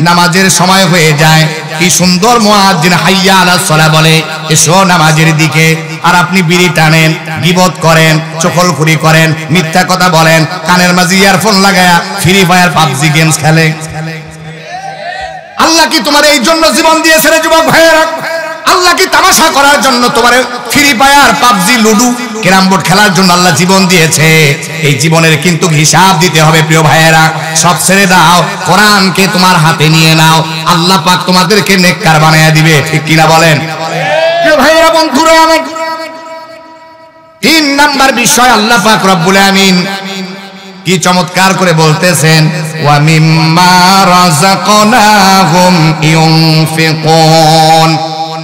নামাজের সময় হয়ে যায়, কি সুন্দর মুয়াজ্জিন হাইয়া আলাস সালাহ বলে, এসো নামাজের দিকে, আর আপনি বিড়ি টানেন, গীবত করেন, চকলখুরি করেন, মিথ্যা কথা বলেন, কানের মাঝে ইয়ারফোন লাগায়া ফ্রি ফায়ার পাবজি গেমস খেলে। আল্লাহ কি তোমার এই জন্য জীবন দিয়েছে রে যুবক ভাইয়েরা? আল্লাহ কি তামাশা করার জন্য তোমার free fire PUBG ludo carrom board খেলার জন্য আল্লাহ জীবন দিয়েছে? এই জীবনের কিন্তু হিসাব দিতে হবে প্রিয় ভাইয়েরা। সব ছেড়ে দাও, কোরআনকে তোমার হাতে নিয়ে নাও, আল্লাহ পাক তোমাদেরকে নেককার বানায়া দিবে। ঠিক কিনা বলেন প্রিয় ভাইয়েরা? বন্ধুরা, আমি 3 নাম্বার বিষয়, আল্লাহ পাক রব্বুল আমিন কি চমৎকার করে বলতেছেন, ওয়া মিম্মা রাযাকনাহুম ইউনফিকুন।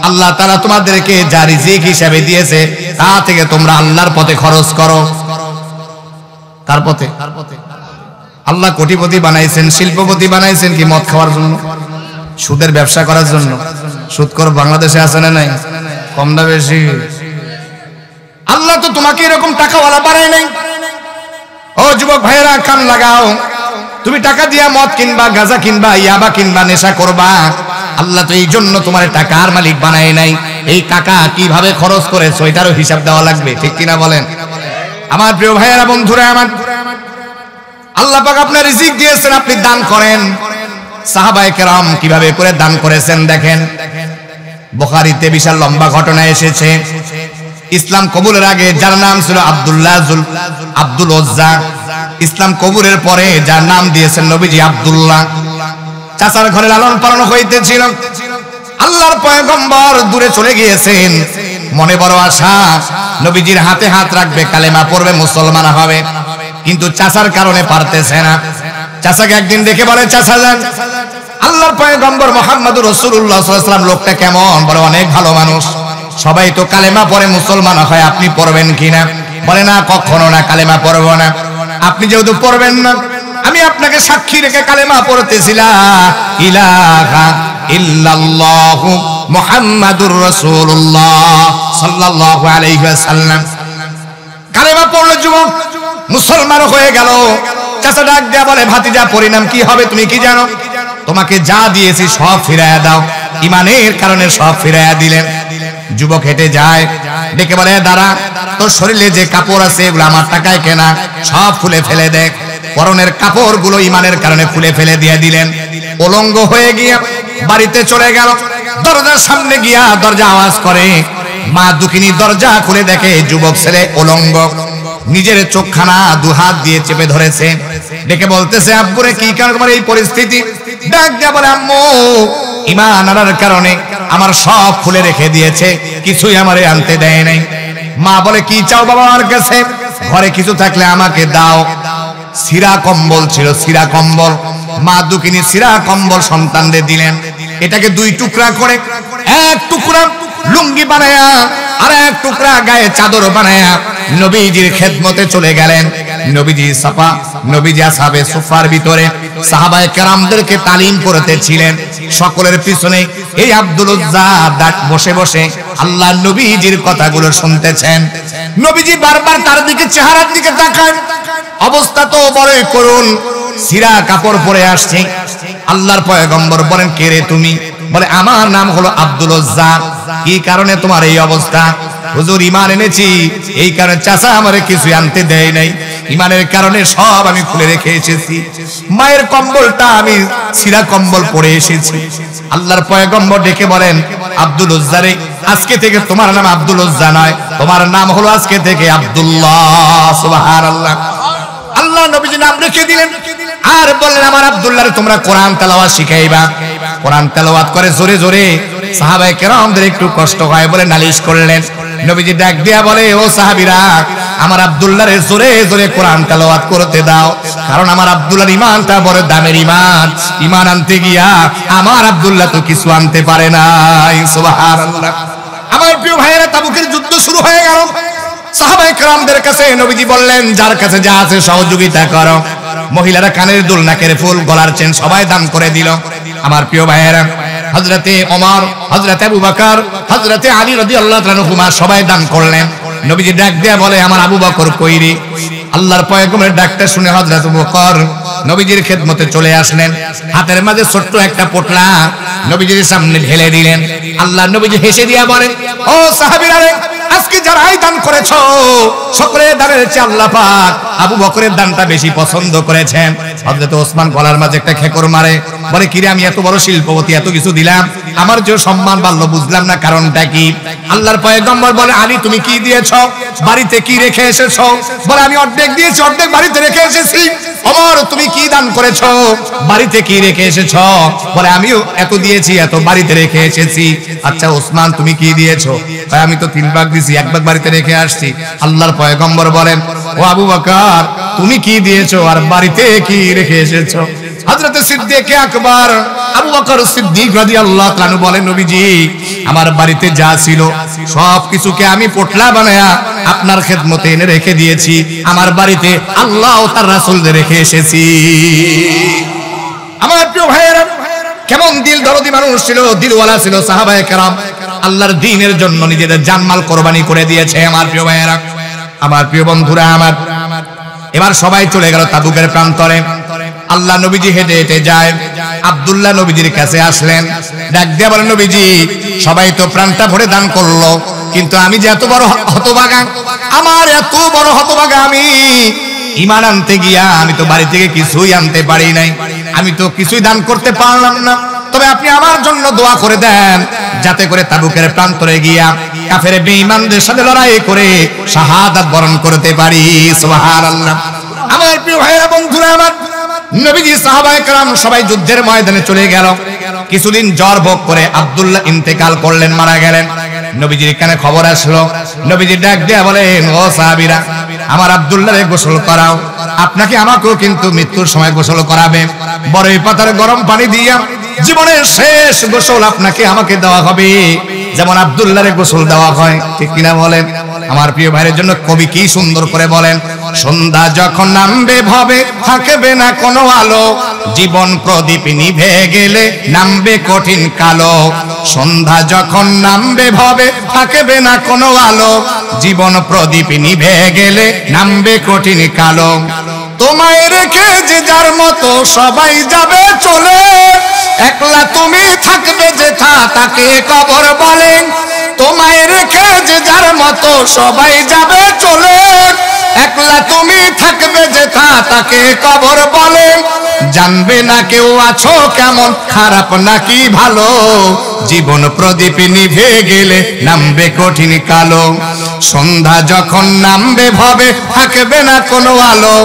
আল্লাহ তাআলা তোমাদেরকে যা রিজিক হিসাবে দিয়েছে তা থেকে তোমরা আল্লাহর পথে খরচ করো। কার পথে? আল্লাহ কোটিপতি বানাইছেন, শিল্পপতি বানাইছেন কি মদ খাওয়ার জন্য, সুদের ব্যবসা করার জন্য? সুদখোর বাংলাদেশে আছে না নাই? কম না বেশি? আল্লাহ তো তোমাকে এরকম টাকাওয়ালা বানায় নাই। ও যুবক ভাইয়েরা কান লাগাও, তুমি টাকা দিয়া মদ কিনবা, গাঁজা কিনবা, ইয়াবা কিনবা, নেশা করবা। আল্লাহ তো এই জন্য তোমার টাকার মালিক বানায় নাই। এই টাকা কিভাবে খরচ করেছো এটারও হিসাব দেওয়া লাগবে, ঠিক কিনা বলেন? আমার প্রিয় ভাইয়েরা, বন্ধুরা আমার, আল্লাহ পাক আপনার রিজিক দিয়েছেন, আপনি দান করেন। সাহাবায়ে কেরাম কিভাবে করে দান করেছেন দেখেন। বুখারীতে বিশাল লম্বা ঘটনা এসেছে। ইসলাম কবুলের আগে যার নাম ছিল আব্দুল উজ্জা, ইসলাম কবুলের পরে যার নাম দিয়েছেন নবীজি আব্দুল্লাহ। চাচার ঘরে লালন পালন হইতেছিল। আল্লাহর পয়গম্বর দূরে চলে গিয়েছেন, মনে বড় আশা নবীজির হাতে হাত রাখবে, কালেমা পড়বে, মুসলমান হবে, কিন্তু চাচার কারণে পারতেছে না। চাচাকে একদিন দেখে বলে, চাচা যান, আল্লাহর পয়গম্বর মুহাম্মদুর রাসূলুল্লাহ সাল্লাল্লাহু আলাইহি ওয়াসাল্লাম লোকটা কেমন? বলে অনেক ভালো মানুষ, সবাই তো কালেমা পড়ে মুসলমান হয়, আপনি পড়বেন কিনা? বলে না, কখনো না, কালেমা পড়ব না। আপনি যেহেতু পড়বেন না, আমি আপনাকে সাক্ষী রেখে কালেমা পড়তেছিলাম, ইলাহা ইল্লাল্লাহু মুহাম্মাদুর রাসূলুল্লাহ সাল্লাল্লাহু আলাইহি ওয়াসাল্লাম। কালেমা পড়লো, যুবক মুসলমান হয়ে গেল। চাচা ডাক দেয়া বলে, ভাতিজা পরিণাম কি হবে তুমি কি জানো? তোমাকে যা দিয়েছি সব ফিরাইয়া দাও। ইমানের কারণে সব ফিরাইয়া দিলেন। যুবক হেঁটে যায়, ডেকে বলে, দাঁড়া, তোর শরীরে যে কাপড় আছে এগুলো আমার টাকায় কেনা, সব খুলে ফেলে দেখ। পরনের কাপড়গুলো ইমানের কারণে খুলে ফেলে দিয়ে দিলেন। উলঙ্গ হয়ে গিয়ে বাড়িতে চলে গেল। দরজার সামনে গিয়া দরজা আওয়াজ করে, মা দুঃখিনী দরজা খুলে দেখে যুবক ছেলে উলঙ্গ, নিজের চোখখানা দুহাত দিয়ে চেপে ধরেছে। ডেকে বলতেছে, আব্বুরে কি কারণে তোমার এই পরিস্থিতি? ডাক দেয়া বলে, আম্মু ঈমান আনার কারণে আমার সব খুলে রেখে দিয়েছে, কিছুই আমারে আনতে দেয় নাই। মা বলে, কি চাও বাবা আমার কাছে? ঘরে কিছু থাকলে আমাকে দাও। সিরা কম্বল ছিল, সিরা কম্বল। মা দুঃখিনী সিরা কম্বল সন্তানদের দিলেন। এটাকে দুই টুকরা করে, এক টুকরা লুঙ্গি বানায়া আর এক টুকরা গায়ে চাদর বানায়া নবীজির খেদমতে চলে গেলেন। নবীজি সাফা, নবীজি আসহাবে সুফার ভিতরে সাহাবায়ে কেরামদেরকে তালিম করতেছিলেন। সকলের পিছনে এই আব্দুল উজ্জা বসে বসে আল্লাহ নবীজির কথাগুলো শুনতেছেন। নবীজি বারবার তার দিকে, চেহারার দিকে তাকান। অবস্থা তো বড়ই করুণ, সিরা কাপড় পরে আসছে। আল্লাহর পয়গম্বর বলেন, কে রে তুমি? বলে, আমার নাম হলো আব্দুল উজ্জা। কি কারণে তোমার এই অবস্থা? হুজুর ঈমান এনেছি, এই কারণে চাচা আমারে কিছু আনতে দেয় নাই, ঈমানের কারণে সব আমি খুলে রেখে এসেছি। মায়ের কম্বলটা আমি সিরা কম্বল পরে এসেছি। আল্লাহর পয়গম্বর ডেকে বলেন, আব্দুল উজ্জা রে, আজকে থেকে তোমার নাম আব্দুল উজ্জা নয়, তোমার নাম হলো আজকে থেকে আব্দুল্লাহ। সুবহানাল্লাহ। আল্লাহ নবীজি নাম রেখে দিলেন। আর বললেন, আমার আব্দুল্লাহ রে তোমরা কোরআন তেলাওয়াত শিখাইবা। কোরআন তেলাওয়াত করে জোরে জোরে। সাহাবায়ে কেরামদের একটু কষ্ট হয় বলে নালিশ করলেন। নবীজি ডাক দিয়া বলে, ও সাহাবীরা, আমার আব্দুল্লাহ রে জোরে জোরে কোরআন তেলাওয়াত করতে দাও, কারণ আমার আব্দুল্লাহর ঈমানটা বড় দামের ঈমান। ঈমান আনতে গিয়া আমার আব্দুল্লাহ তো কিছু আনতে পারে নাই। সুবহানাল্লাহ। আমার প্রিয় ভাইয়েরা, তাবুকের যুদ্ধ শুরু হয়ে গেল। সাহাবায়ে কেরামদের কাছে নবীজি বললেন, যার কাছে যা আছে সহযোগিতা করো। মহিলারা কানের দুল, নাকের ফুল, গলার চেন সবাই দান করে দিল। আমার প্রিয় ভাইয়েরা, হযরতে ওমর, হযরতে আবু বকর, হযরতে আলী রাদিয়াল্লাহু তাআলা আনহুমা সবাই দান করলেন। নবীজি ডাক দেয়া বলে, আমার আবু বকর কই রে? আল্লাহর পয়গম্বরের ডাকটা শুনে হযরত আবু বকর নবীজির খেদমতে চলে আসলেন। হাতের মাঝে ছোট্ট একটা পোটলা নবীজির সামনে ঢেলে দিলেন। আল্লাহ নবীজি হেসে দিয়া বলে, ও সাহাবীরা রে, আজকে যারা দান করেছো সকলের দানের চেয়ে আল্লাহ পাক আবু বকরের দানটা বেশি পছন্দ করেছেন। হযরত ওসমান গলার মাঝে একটা খেকর মারে, বলে, কিরে আমি এত বড় শিল্পপতি, এত কিছু দিলাম, আমার যে সম্মান বাড়লো বুঝলাম না, কারণটা কি? আল্লাহর পয়গম্বর বলে, আলী তুমি কি দিয়েছো? বাড়িতে কি রেখে এসেছো? বলে, আমি অর্ধেক দিয়েছি, অর্ধেক বাড়িতে রেখে এসেছি। ওমর তুমি কি দান করেছো, বাড়িতে কি রেখে এসেছো? বলে আমিও এত দিয়েছি, এত বাড়িতে রেখে এসেছি। আচ্ছা ওসমান তুমি কি দিয়েছো? আমি তো 3 ভাগ দিয়েছি, 1 ভাগ বাড়িতে রেখে আসছি। আল্লাহর পয়গম্বর বলেন ও আবু বকর তুমি কি দিয়েছো আর বাড়িতে কি রেখে এসেছো? হযরত সিদ্দিক আকবর আবু বকর সিদ্দিক রাদিয়াল্লাহু তাআলা বলেন নবীজি আমার বাড়িতে যা ছিল সব কিছুকে আমি পোটলা বানায়া আপনার খেদমতে এনে রেখে দিয়েছি। আমার বাড়িতে আল্লাহ ও তার রাসূলদের রেখে এসেছি। আমার প্রিয় ভাইয়েরা, কেমন দিল দরদি মানুষ ছিল, দিলওয়ালা ছিল সাহাবায়ে কেরাম। আল্লাহর দ্বীনের জন্য নিজেদের জানমাল কোরবানি করে দিয়েছে। আমার প্রিয় ভাইয়েরা, আমার প্রিয় বন্ধুরা, আমার এবার সবাই চলে গেল তাবুকের প্রান্তরে। আল্লাহ নবীজি হেঁটে হেঁটে যায়। আব্দুল্লাহ নবীজির কাছে আসলেন, ডাক দিয়ে বলেন নবীজি সবাই তো প্রাণটা ভরে দান করলো, কিন্তু আমি যে এত বড় হতভাগা, আমার এত বড় হতভাগা, আমি ঈমান আনতে গিয়া আমি তো বাড়ি থেকে কিছুই আনতে পারি নাই, আমি তো কিছুই দান করতে পারলাম না। তবে আপনি আমার জন্য দোয়া করে দেন যাতে করে তাবুকের প্রান্তরে গিয়া কাফের বেঈমানদের সাথে লড়াই করে শাহাদাত বরণ করতে পারি। সুবহানাল্লাহ। আমার প্রিয় ভাইরা বন্ধুরা, আমার নবীজি সাহাবায়ে কেরাম সবাই যুদ্ধের ময়দানে চলে গেল। কিছুদিন জ্বর ভোগ করে আব্দুল্লাহ ইন্তেকাল করলেন, মারা গেলেন। নবীজির কানে খবর আসলো। নবীজি ডাক দিয়ে বলেন ও সাহাবীরা আমার আব্দুল্লাহকে গোসল করাও, আপনাকে আমাকেও কিন্তু মৃত্যুর সময় গোসল করাবে। বড়ই পাতার গরম পানি দিয়া জীবনের শেষ গোসল আপনাকে আমাকে দেওয়া হবে, যেমন আব্দুল্লাহরে গোসল দেওয়া হয়, ঠিক কিনা বলেন? আমার প্রিয় ভাইয়ের জন্য কবি কি সুন্দর করে বলেন, সন্ধ্যা যখন নামবে ভবে থাকবে না কোনো আলো, জীবন প্রদীপ নিভে গেলে নামবে কঠিন কালো। সন্ধ্যা যখন নামবে ভবে থাকবে না কোনো আলো, জীবন প্রদীপ নিভে গেলে নামবে কঠিন কালো। তোমায় রেখে যে যার মতো সবাই যাবে চলে, একলা তুমি থাকবে যেথা তাকে কবর বলেন। তোমায় রেখে যে যার মতো সবাই যাবে চলে, একলা তুমি থাকবে যেথা তাকে কবর বলেন। জানবে না কেউ আছো কেমন, খারাপ নাকি ভালো, জীবন প্রদীপ নিভে গেলে নামবে কঠিন কালো। সন্ধ্যা যখন নামবে ভবে থাকবে না কোনো আলো,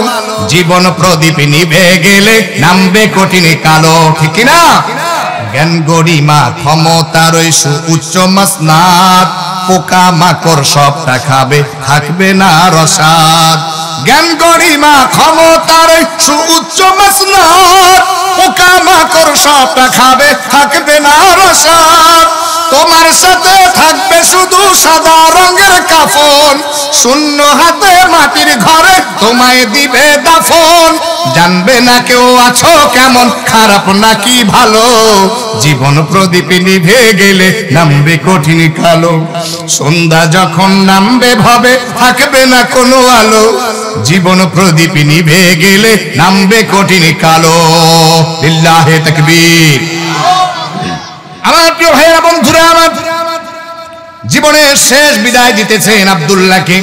জীবন প্রদীপ নিভে গেলে নামবে কঠিন কালো, ঠিক না? জ্ঞান গরিমা ক্ষমতার উচ্চ মাসনাদ, পোকা মাকড় সবটা খাবে থাকবে না রসাদ। জ্ঞান গরিমা ক্ষমতার উচ্চ মাসনাদ, পোকা মাকড় সবটা খাবে থাকবে না রসাদ। তোমার সাথে থাকবে শুধু সাদা রঙের কাফন, শূন্য হাতে মাটির ঘরে তোমায় দিবে দাফন। জানবে না কেউ আছো কেমন, খারাপ নাকি ভালো, জীবন প্রদীপ নিভে গেলে নামবে কঠিন কালো। সন্ধ্যা যখন নামবে ভবে থাকবে না কোনো আলো, জীবন প্রদীপ নিভে গেলে নামবে কঠিন কালো। লিল্লাহে তাকবীর। আমার প্রিয় ভাইরা বন্ধুরা, আমার জীবনের শেষ বিদায় দিতেছেন আব্দুল্লাহকে।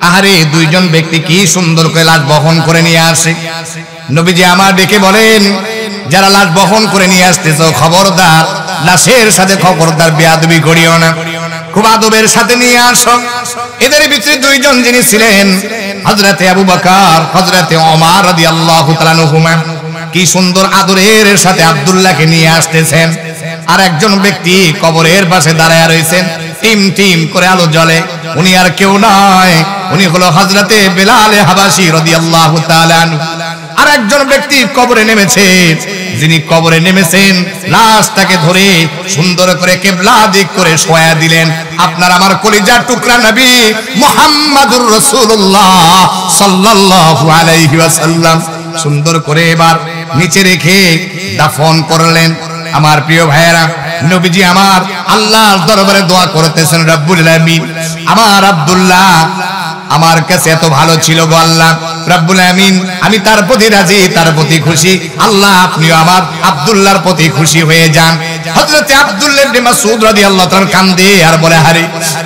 আহারে দুইজন ব্যক্তি কি সুন্দর করে লাশ বহন করে নিয়ে আসে। নবীজি আমার ডেকে বলেন যারা লাশ বহন করে নিয়ে আসতেছো খবরদার, লাশের সাথে খবরদার বেয়াদবি করিও না, খুব আদবের সাথে নিয়ে আসো। এদের ভিতরে দুইজন যিনি ছিলেন হযরতে আবু বকর, হযরতে ওমর রাদিয়াল্লাহু তাআলা আনহুমা, কি সুন্দর আদরের সাথে আব্দুল্লাহকে নিয়ে আসতেছেন। আর একজন ব্যক্তি কবরের পাশে দাঁড়ায় রয়েছেন, টিম টিম করে আলো জ্বলে। উনি আর কেউ নয়, উনি হলো হযরতে বেলাল হাবাসী রাদিয়াল্লাহু তাআলা আনহু। আর একজন ব্যক্তি কবরে নেমেছেন, যিনি কবরে নেমেছেন লাশটাকে ধরে সুন্দর করে কিবলা দিক করে শোয়া দিলেন। আপনার আমার কলিজার টুকরা নবী মুহাম্মাদুর রাসূলুল্লাহ সাল্লাল্লাহু আলাইহি ওয়াসাল্লাম সুন্দর করে এবার নিচে রেখে দাফন করলেন। আমার প্রিয় ভাইয়েরা, নবীজি আমার আল্লাহর দরবারে দোয়া করতেছেন, রব্বুল আলামিন আমার আব্দুল্লাহ আমার কাছে এত ভালো ছিল গো আল্লাহ রব্বুল আমিন, আমি তার প্রতি রাজি, তার প্রতি খুশি। আল্লাহ আপনিও আমার আব্দুল্লাহর প্রতি খুশি হয়ে যান। হযরত আব্দুল্লাহ ইবনে মাসউদ রাদিয়াল্লাহু তাআলা কান্দে আর বলে, আরে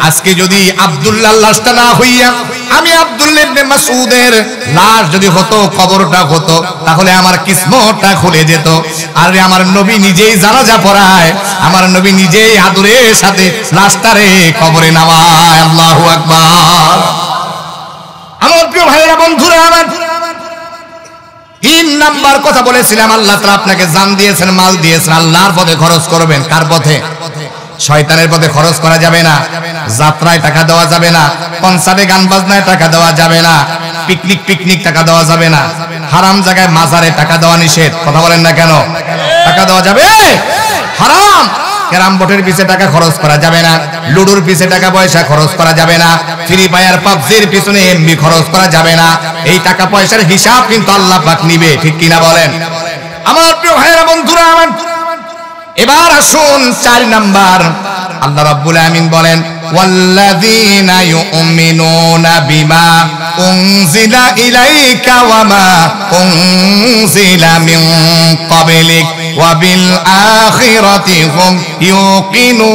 আজকে যদি আব্দুল্লাহর লাশটা না হইয়া আমি আব্দুল্লাহ ইবনে মাসউদের লাশ যদি হতো, কবরটা হতো, তাহলে আমার কিসমতটা খুলে যেত। আর আমার নবী নিজেই জানাজা পড়ায়, আমার নবী নিজেই আদরের সাথে লাশটারে কবরে নামায়। আল্লাহু আকবার। আমার প্রিয় ভাইরা বন্ধুরা, আমার নাম্বার কথা বলেছিলাম, আল্লাহ তাআলা আপনাকে জান দিয়েছেন, মাল দিয়েছেন, আল্লাহর পথে খরচ করবেন। কার পথে? শয়তানের পথে খরচ করা যাবে না, যাত্রায় টাকা দেওয়া যাবে না, কনসার্টে গান বাজনায় টাকা দেওয়া যাবে না, পিকনিক টাকা দেওয়া যাবে না, হারাম জায়গায় মাজারে টাকা দেওয়া নিষেধ। কথা বলেন না কেন? টাকা দেওয়া যাবে হারাম। ক্যারাম বোর্ডের পিছে টাকা খরচ করা যাবে না, লুডোর পিছে টাকা পয়সা খরচ করা যাবে না, ফ্রি ফায়ার পাবজির পিছনে এমবি খরচ করা যাবে না। এই টাকা পয়সার হিসাব কিন্তু আল্লাহ পাক নিবে, ঠিক কিনা বলেন? আমার প্রিয় ভাইয়েরা, বন্ধুরা আমার, এবার আসুন 4 নাম্বার। আল্লাহ রাব্বুল আমিন বলেন, ওয়াল্লাযীনা ইউমিনুনা বিমা উনজিলা ইলাইকা ওয়া মা উনজিলা মিন ক্বাবলিক ওয়া বিল আখিরাতি হুম ইউকিনুন।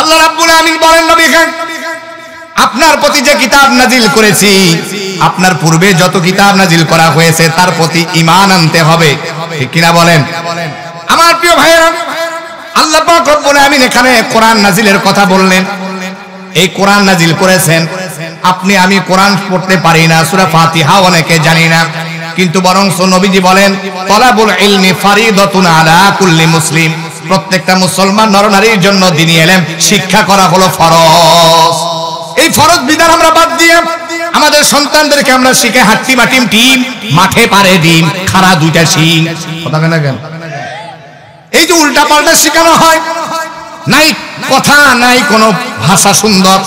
আল্লাহ রাব্বুল আমিন বলেন, নবী খান, আপনার প্রতি যে কিতাব নাজিল করেছি, আপনার পূর্বে যত কিতাব নাজিল করা হয়েছে তার প্রতি ঈমান আনতে হবে, ঠিক কিনা বলেন? আমার প্রিয় ভাইয়েরা, আল্লাহ পাক রব্বুল আমিন এখানে কোরআন নাজিলের কথা বললেন। এই কোরআন নাজিল করেছেন, আপনি আমি কোরআন পড়তে পারি না, সূরা ফাতিহা অনেকে জানি না, কিন্তু বরং নবীজি বলেন, তালাবুল ইলমি ফারিদাতুন আলা কুল্লি মুসলিম, প্রত্যেকটা মুসলমান নরনারীর জন্য দ্বীনি ইলম শিক্ষা করা হলো ফরজ। এই ফরজ বিধান আমরা বাদ দিয়ে আমাদের সন্তানদেরকে আমরা শিখে হাট্টি বাটিম টিম, মাঠে পারে ডিম, খাড়া দুইটা শিং। কথা কেন কেন? এই যে উল্টা পাল্টা শেখানো হয়, নাই কথা নাই কোনো ভাষা সুন্দর,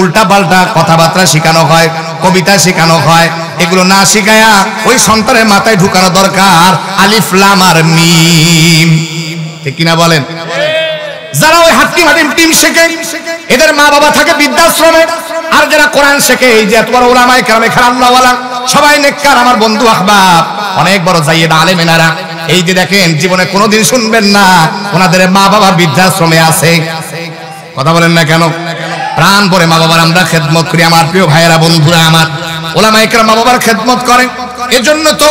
উল্টা পাল্টা কথাবার্তা শেখানো হয়, কবিতা শেখানো হয়। এগুলো না শিখায়া ওই সন্তানের মাথায় ঢুকানো দরকার আলিফ লাম আর মিম, ঠিক কিনা বলেন? যারা ওই হাট্টি বাটিম টিম শেখে, এদের মা বাবা থাকে বৃদ্ধাশ্রমে। আর যারা কোরআন শেখে, এই যে এত বড় উলামায়ে কেরাম, এখানে আল্লাহওয়ালা সবাই নেককার, আমার বন্ধু আহবাব, অনেক বড় জায়েদ আলেম এনারা, এই যে দেখেন জীবনে কোনোদিন শুনবেন না ওনাদের মা বাবা বৃদ্ধাশ্রমে আছে। কথা বলেন না কেন? প্রাণ ভরে মা বাবার আমরা খেদমত করি। আমার প্রিয় ভাইয়েরা, বন্ধুরা আমার, উলামায়ে কেরাম মা বাবার খেদমত করেন। এজন্য তো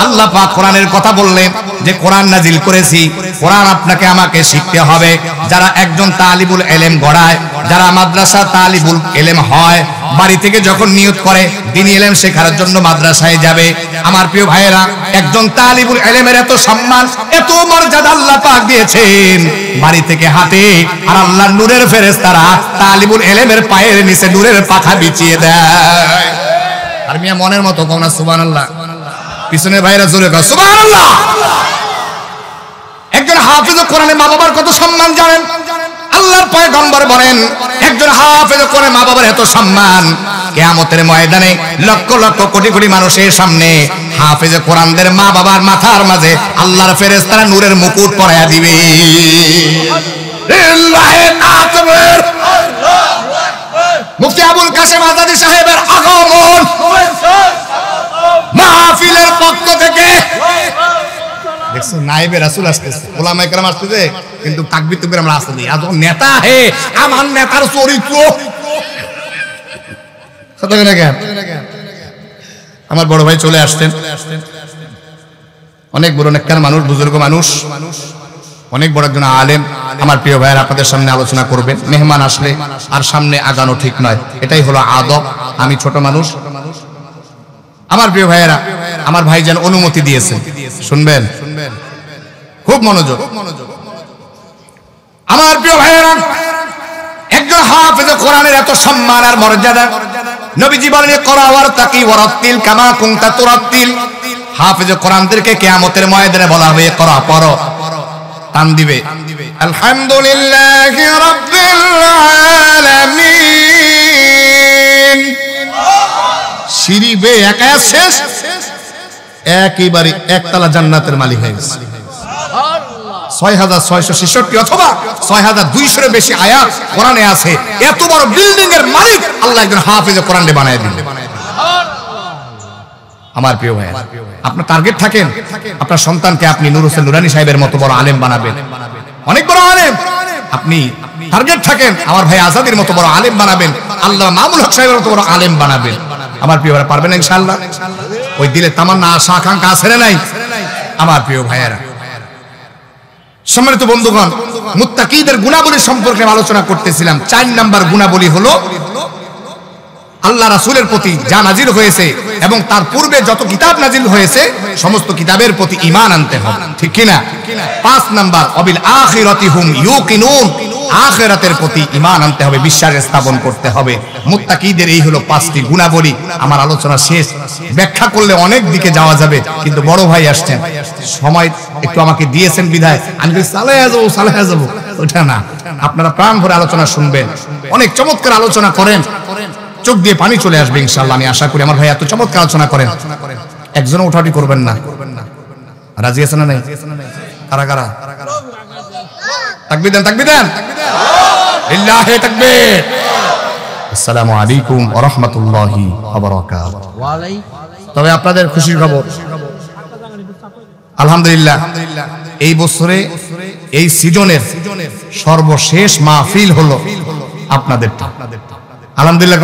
আল্লাহ পাক কোরআনের কথা বললেন যে কোরআন নাজিল করেছি, কোরআন আপনাকে আমাকে শিখতে হবে। যারা একজন তালিবুল ইলম গড়ায়, যারা মাদ্রাসা তালিবুল ইলম হয়, বাড়ি থেকে যখন নিয়ত করে দ্বীনি ইলম শেখার জন্য মাদ্রাসায় যাবে, আমার প্রিয় ভাইয়েরা, একজন তালিবুল ইলমের এত সম্মান, এত মর্যাদা আল্লাহ পাক দিয়েছেন। বাড়ি থেকে হাঁটে আর আল্লাহর নূরের ফেরেশতারা তালিবুল ইলমের পায়ের নিচে নূরের পাখা বিছিয়ে দেয়। আর মিয়া মনের মতো কও না সুবহানাল্লাহ, পিছনের ভাইরা জোরে কও সুবহানাল্লাহ। একজন হাফেজ কোরআনে মা বাবার কত সম্মান জানেন? আল্লাহর পয়গম্বর বলেন, একজন হাফেজ কোরআনে মা বাবার এত সম্মান, কিয়ামতের ময়দানে লক্ষ লক্ষ কোটি কোটি মানুষের সামনে হাফেজ কোরআনদের মা বাবার মাথার মাঝে আল্লাহর ফেরেশতারা নূরের মুকুট পরায়া দিবে। লিল্লাহি আকবার। মুফতি আবুল কাসেম আজাদী সাহেবের আগমন মাহফিলের পক্ষ থেকে। দেখছো নায়েবে রাসূল আসতেছে, উলামায়ে কেরাম আসতেছে, কিন্তু তাকবীর তাকবীর আমরা আসতে দিই। আজ নেতা হে, আমার নেতার চরিত্র কথা কেন কেন? আমার বড় ভাই চলে আসতেন, অনেক বড় নেককার মানুষ, বুজুর্গ মানুষ, অনেক বড় একজন আলেম। আমার প্রিয় ভাইয়ের আপনাদের সামনে আলোচনা করবেন। মেহমান আসলে আর সামনে আগানো ঠিক নয়, এটাই হলো আদব। আমি ছোট মানুষ। আমার প্রিয় ভাইয়েরা, আমার ভাইজান অনুমতি দিয়েছে, শুনবেন খুব মনোযোগ। আমার প্রিয় ভাইয়েরা, একজন হাফেজ কোরআনের এত সম্মান আর মর্যাদা। নবীজি বলেন, ইকরা ওয়ারতাকি ওয়ারাত্তিল কামা কুনতা তুরাত্তিল। হাফেজ কোরআনদেরকে কিয়ামতের ময়দানে বলা হবে, ইকরা, পড়ো, টান দিবে। আলহামদুলিল্লাহি রাব্বিল আলামিন। সিঁড়ি বে একা শেষ, একেবারে একতলা জান্নাতের মালিক হয়ে গেছে। ৬৬৬৬ অথবা ৬২০০ এর বেশি আয়াত কোরআনে আছে। এত বড় বিল্ডিং এর মালিক আল্লাহ একজন হাফেজে কোরআনে বানায় দিলেন। আমার প্রিয় ভাই, আপনার টার্গেট থাকেন আপনার সন্তানকে আপনি নূর হোসেন নুরানী সাহেবের মতো বড় আলেম বানাবেন, অনেক বড় আলেম। আপনি টার্গেট থাকেন আমার ভাই আজাদের মতো বড় আলেম বানাবেন, আল্লাহ মামুন হক সাহেবের মতো বড় আলেম বানাবেন। আমার প্রিয় ভাইরা, পারবেন ইনশাআল্লাহ? ওই দিলে তামান্না, আশা, আকাঙ্ক্ষা আছে না নাই? আমার প্রিয় ভাইয়েরা, সম্মানিত বন্ধুগণ, মুত্তাকিদের গুণাবলী সম্পর্কে আলোচনা করতেছিলাম। ৪ নাম্বার গুণাবলী হলো আল্লাহ রাসূলের প্রতি যা নাজিল হয়েছে এবং তার পূর্বে যত কিতাব নাজিল হয়েছে সমস্ত কিতাবের প্রতি ঈমান আনতে হবে, ঠিক কি না? 5 নাম্বার অবিল আখিরাতি হুম ইউকিনুন, আখিরাতের প্রতি ঈমান আনতে হবে, বিশ্বাস স্থাপন করতে হবে। মুত্তাকিদের এই হলো 5টি গুণাবলী। আমার আলোচনা শেষ, ব্যাখ্যা করলে অনেক দিকে যাওয়া যাবে, কিন্তু বড় ভাই আসছেন, সময় একটু আমাকে দিয়েছেন বিধায় আমি সালেহা যাবো ওটা না, আপনারা প্রাণ ভরে আলোচনা শুনবেন। অনেক চমৎকার আলোচনা করেন, চোখ দিয়ে পানি চলে আসবে ইনশাআল্লাহ, আমি আশা করি। আমার ভাই এত চমৎকার আলোচনা করেন, একজনও উঠাউটি করবেন না। রাজি আছেন না নাই? কারা কারা? তাকবীর দেন, তাকবীর দেন, লিল্লাহি তাকবীর। আসসালামু আলাইকুম ওয়া রাহমাতুল্লাহি ওয়া বারাকাতুহু। ওয়া আলাইকুম। তবে আপনাদের খুশির খবর, আলহামদুলিল্লাহ এই বছরে এই সিজনের সর্বশেষ মাহফিল হলো আপনাদেরটা। আলহামদুলিল্লাহ।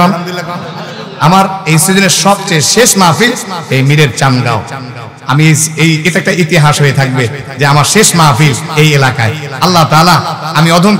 আমার এই সিজনের সবচেয়ে শেষ মাহফিল এই মিরের চামগাঁও। আমি এটা একটা ইতিহাস হয়ে থাকবে যে আমার শেষ মাহফিল এই এলাকায়। আল্লাহ তাআলা আমি অধম